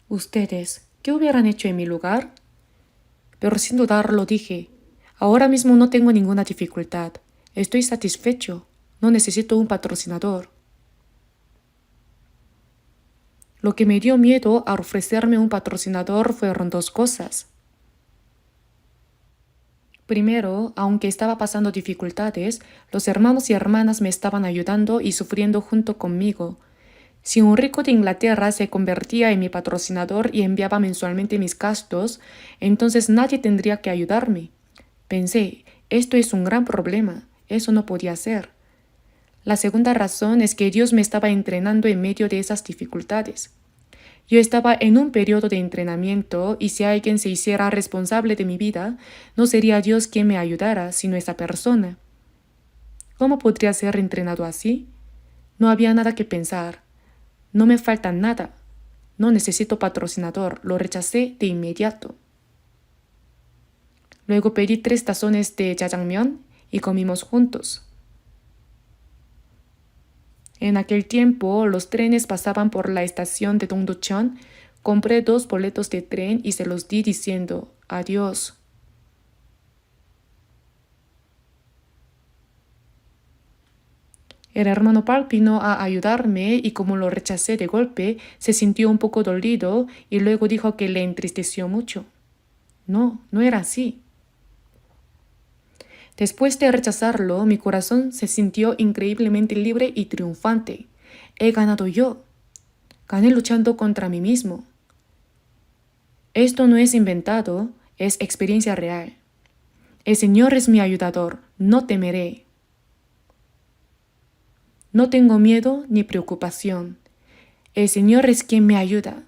¿Ustedes qué hubieran hecho en mi lugar? Pero sin dudarlo dije: ahora mismo no tengo ninguna dificultad. Estoy satisfecho. No necesito un patrocinador. Lo que me dio miedo al ofrecerme un patrocinador fueron 2 cosas. Primero, aunque estaba pasando dificultades, los hermanos y hermanas me estaban ayudando y sufriendo junto conmigo. Si un rico de Inglaterra se convertía en mi patrocinador y enviaba mensualmente mis gastos, entonces nadie tendría que ayudarme. Pensé: esto es un gran problema, eso no podía ser. La segunda razón es que Dios me estaba entrenando en medio de esas dificultades. Yo estaba en un periodo de entrenamiento y si alguien se hiciera responsable de mi vida, no sería Dios quien me ayudara, sino esa persona. ¿Cómo podría ser entrenado así? No había nada que pensar. No me falta nada. No necesito patrocinador. Lo rechacé de inmediato. Luego pedí 3 tazones de jajangmyeon y comimos juntos. En aquel tiempo los trenes pasaban por la estación de Dongducheon. Compré 2 boletos de tren y se los di diciendo: adiós. El hermano Park vino a ayudarme y como lo rechacé de golpe, se sintió un poco dolido y luego dijo que le entristeció mucho. No, no era así. Después de rechazarlo, mi corazón se sintió increíblemente libre y triunfante. He ganado yo. Gané luchando contra mí mismo. Esto no es inventado, es experiencia real. El Señor es mi ayudador, no temeré. No tengo miedo ni preocupación. El Señor es quien me ayuda.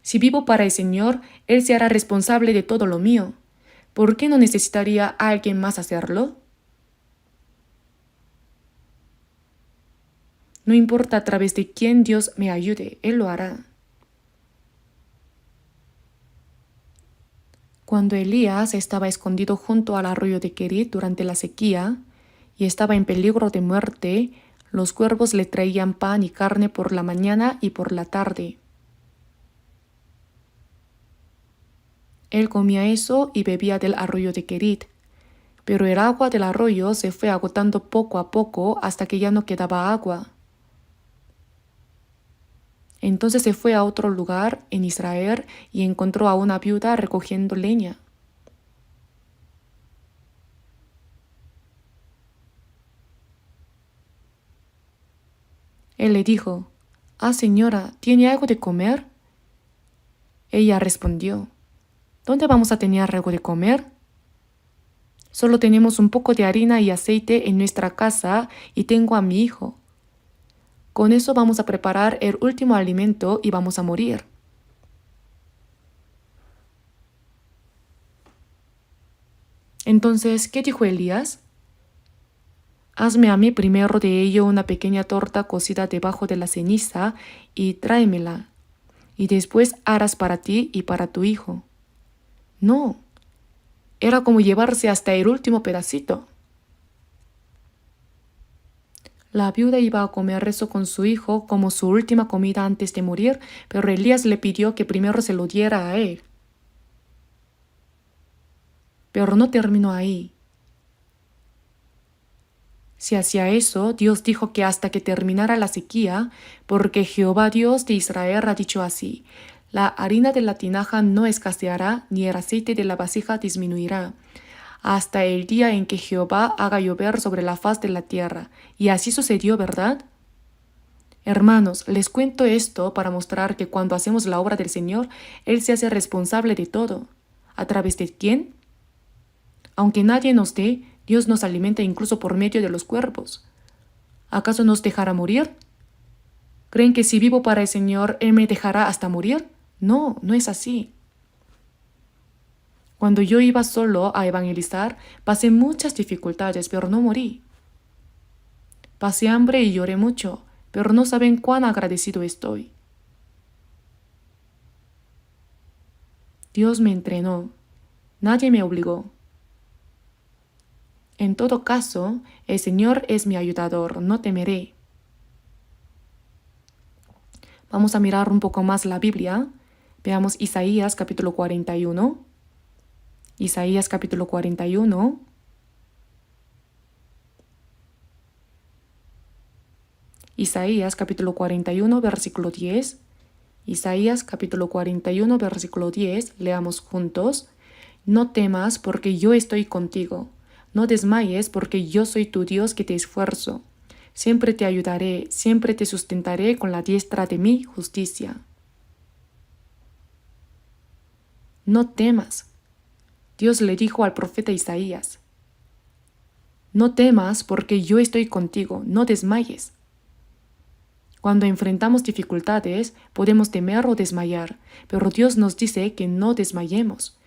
Si vivo para el Señor, Él se hará responsable de todo lo mío. ¿Por qué no necesitaría a alguien más hacerlo? No importa a través de quién Dios me ayude, Él lo hará. Cuando Elías estaba escondido junto al arroyo de Kerit durante la sequía y estaba en peligro de muerte, los cuervos le traían pan y carne por la mañana y por la tarde. Él comía eso y bebía del arroyo de Kerit, pero el agua del arroyo se fue agotando poco a poco hasta que ya no quedaba agua. Entonces se fue a otro lugar en Israel y encontró a una viuda recogiendo leña. Él le dijo, «Ah, señora, ¿tiene algo de comer?» Ella respondió, «¿Dónde vamos a tener algo de comer? Solo tenemos un poco de harina y aceite en nuestra casa y tengo a mi hijo. Con eso vamos a preparar el último alimento y vamos a morir». Entonces, ¿qué dijo Elías? «Hazme a mí primero de ello una pequeña torta cocida debajo de la ceniza y tráemela, y después harás para ti y para tu hijo». No, era como llevarse hasta el último pedacito. La viuda iba a comer eso con su hijo como su última comida antes de morir, pero Elías le pidió que primero se lo diera a él. Pero no terminó ahí. Si hacía eso, Dios dijo que hasta que terminara la sequía, porque Jehová Dios de Israel ha dicho así, la harina de la tinaja no escaseará, ni el aceite de la vasija disminuirá, hasta el día en que Jehová haga llover sobre la faz de la tierra. Y así sucedió, ¿verdad? Hermanos, les cuento esto para mostrar que cuando hacemos la obra del Señor, Él se hace responsable de todo. ¿A través de quién? Aunque nadie nos dé, Dios nos alimenta incluso por medio de los cuervos. ¿Acaso nos dejará morir? ¿Creen que si vivo para el Señor, Él me dejará hasta morir? No, no es así. Cuando yo iba solo a evangelizar, pasé muchas dificultades, pero no morí. Pasé hambre y lloré mucho, pero no saben cuán agradecido estoy. Dios me entrenó. Nadie me obligó. En todo caso, el Señor es mi ayudador, no temeré. Vamos a mirar un poco más la Biblia. Veamos Isaías capítulo 41. Isaías capítulo 41. Isaías capítulo 41, versículo 10. Isaías capítulo 41, versículo 10. Leamos juntos. No temas porque yo estoy contigo. No desmayes porque yo soy tu Dios que te esfuerzo. Siempre te ayudaré, siempre te sustentaré con la diestra de mi justicia. No temas. Dios le dijo al profeta Isaías. No temas porque yo estoy contigo, no desmayes. Cuando enfrentamos dificultades, podemos temer o desmayar, pero Dios nos dice que no desmayemos,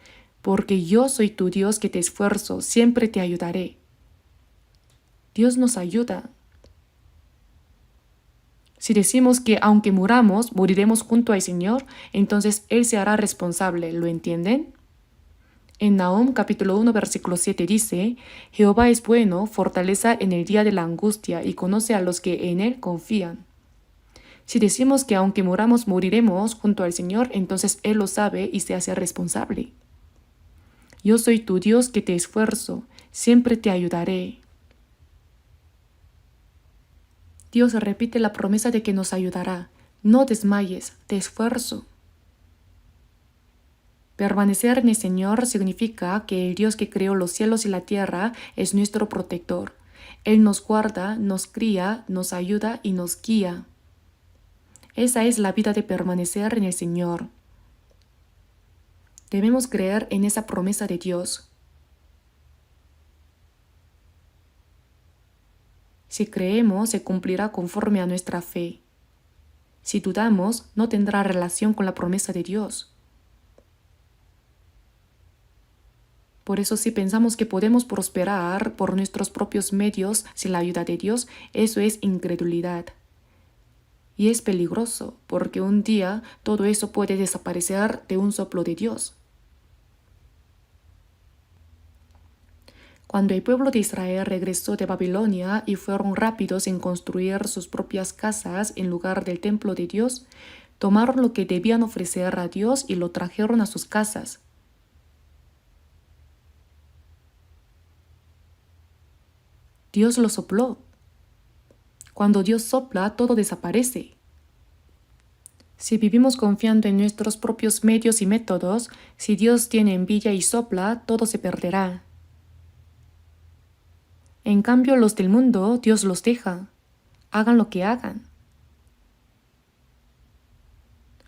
porque yo soy tu Dios que te esfuerzo, siempre te ayudaré. Dios nos ayuda. Si decimos que aunque muramos, moriremos junto al Señor, entonces Él se hará responsable, ¿lo entienden? En Nahum capítulo 1 versículo 7 dice, Jehová es bueno, fortaleza en el día de la angustia y conoce a los que en Él confían. Si decimos que aunque muramos moriremos junto al Señor, entonces Él lo sabe y se hace responsable. Yo soy tu Dios que te esfuerzo, siempre te ayudaré. Dios repite la promesa de que nos ayudará. No desmayes, te esfuerzo. Permanecer en el Señor significa que el Dios que creó los cielos y la tierra es nuestro protector. Él nos guarda, nos cría, nos ayuda y nos guía. Esa es la vida de permanecer en el Señor. Debemos creer en esa promesa de Dios. Si creemos, se cumplirá conforme a nuestra fe. Si dudamos, no tendrá relación con la promesa de Dios. Por eso, si pensamos que podemos prosperar por nuestros propios medios sin la ayuda de Dios, eso es incredulidad. Y es peligroso, porque un día todo eso puede desaparecer de un soplo de Dios. Cuando el pueblo de Israel regresó de Babilonia y fueron rápidos en construir sus propias casas en lugar del templo de Dios, tomaron lo que debían ofrecer a Dios y lo trajeron a sus casas. Dios lo sopló. Cuando Dios sopla, todo desaparece. Si vivimos confiando en nuestros propios medios y métodos, si Dios tiene envidia y sopla, todo se perderá. En cambio, los del mundo, Dios los deja. Hagan lo que hagan.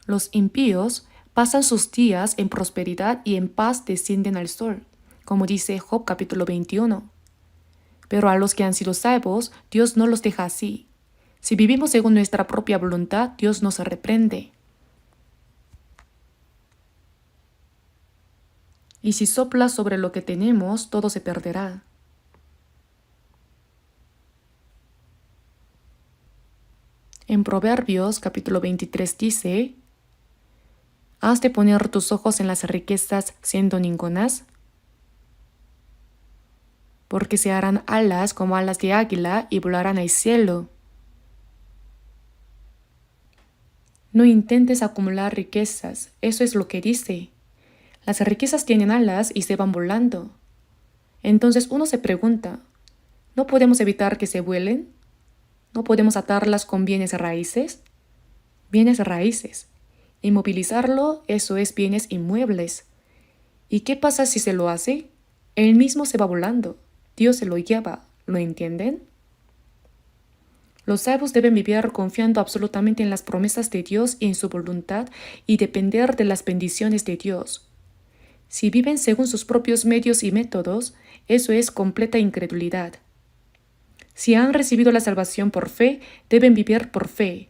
Los impíos pasan sus días en prosperidad y en paz descienden al sol, como dice Job capítulo 21. Pero a los que han sido salvos, Dios no los deja así. Si vivimos según nuestra propia voluntad, Dios nos reprende. Y si sopla sobre lo que tenemos, todo se perderá. En Proverbios capítulo 23 dice: ¿Has de poner tus ojos en las riquezas siendo ningunas? Porque se harán alas como alas de águila y volarán al cielo. No intentes acumular riquezas, eso es lo que dice. Las riquezas tienen alas y se van volando. Entonces uno se pregunta, ¿no podemos evitar que se vuelen? ¿No podemos atarlas con bienes raíces? Bienes raíces. Inmovilizarlo, eso es bienes inmuebles. ¿Y qué pasa si se lo hace? Él mismo se va volando. Dios se lo lleva. ¿Lo entienden? Los salvos deben vivir confiando absolutamente en las promesas de Dios y en su voluntad y depender de las bendiciones de Dios. Si viven según sus propios medios y métodos, eso es completa incredulidad. Si han recibido la salvación por fe, deben vivir por fe.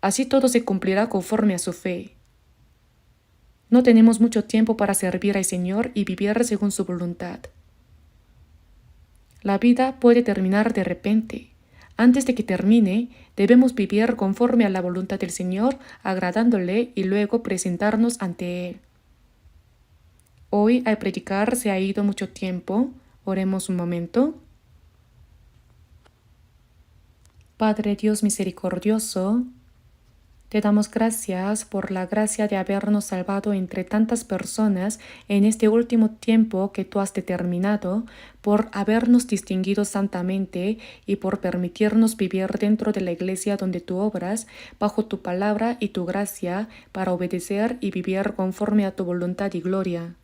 Así todo se cumplirá conforme a su fe. No tenemos mucho tiempo para servir al Señor y vivir según su voluntad. La vida puede terminar de repente. Antes de que termine, debemos vivir conforme a la voluntad del Señor, agradándole y luego presentarnos ante Él. Hoy al predicar se ha ido mucho tiempo. Oremos un momento. Padre Dios misericordioso, te damos gracias por la gracia de habernos salvado entre tantas personas en este último tiempo que tú has determinado, por habernos distinguido santamente y por permitirnos vivir dentro de la iglesia donde tú obras, bajo tu palabra y tu gracia, para obedecer y vivir conforme a tu voluntad y gloria.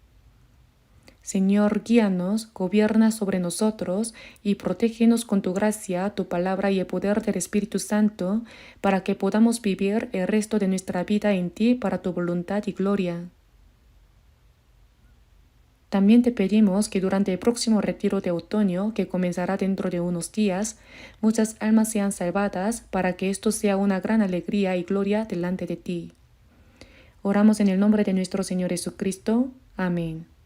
Señor, guíanos, gobierna sobre nosotros y protégenos con tu gracia, tu palabra y el poder del Espíritu Santo, para que podamos vivir el resto de nuestra vida en ti para tu voluntad y gloria. También te pedimos que durante el próximo retiro de otoño, que comenzará dentro de unos días, muchas almas sean salvadas para que esto sea una gran alegría y gloria delante de ti. Oramos en el nombre de nuestro Señor Jesucristo. Amén.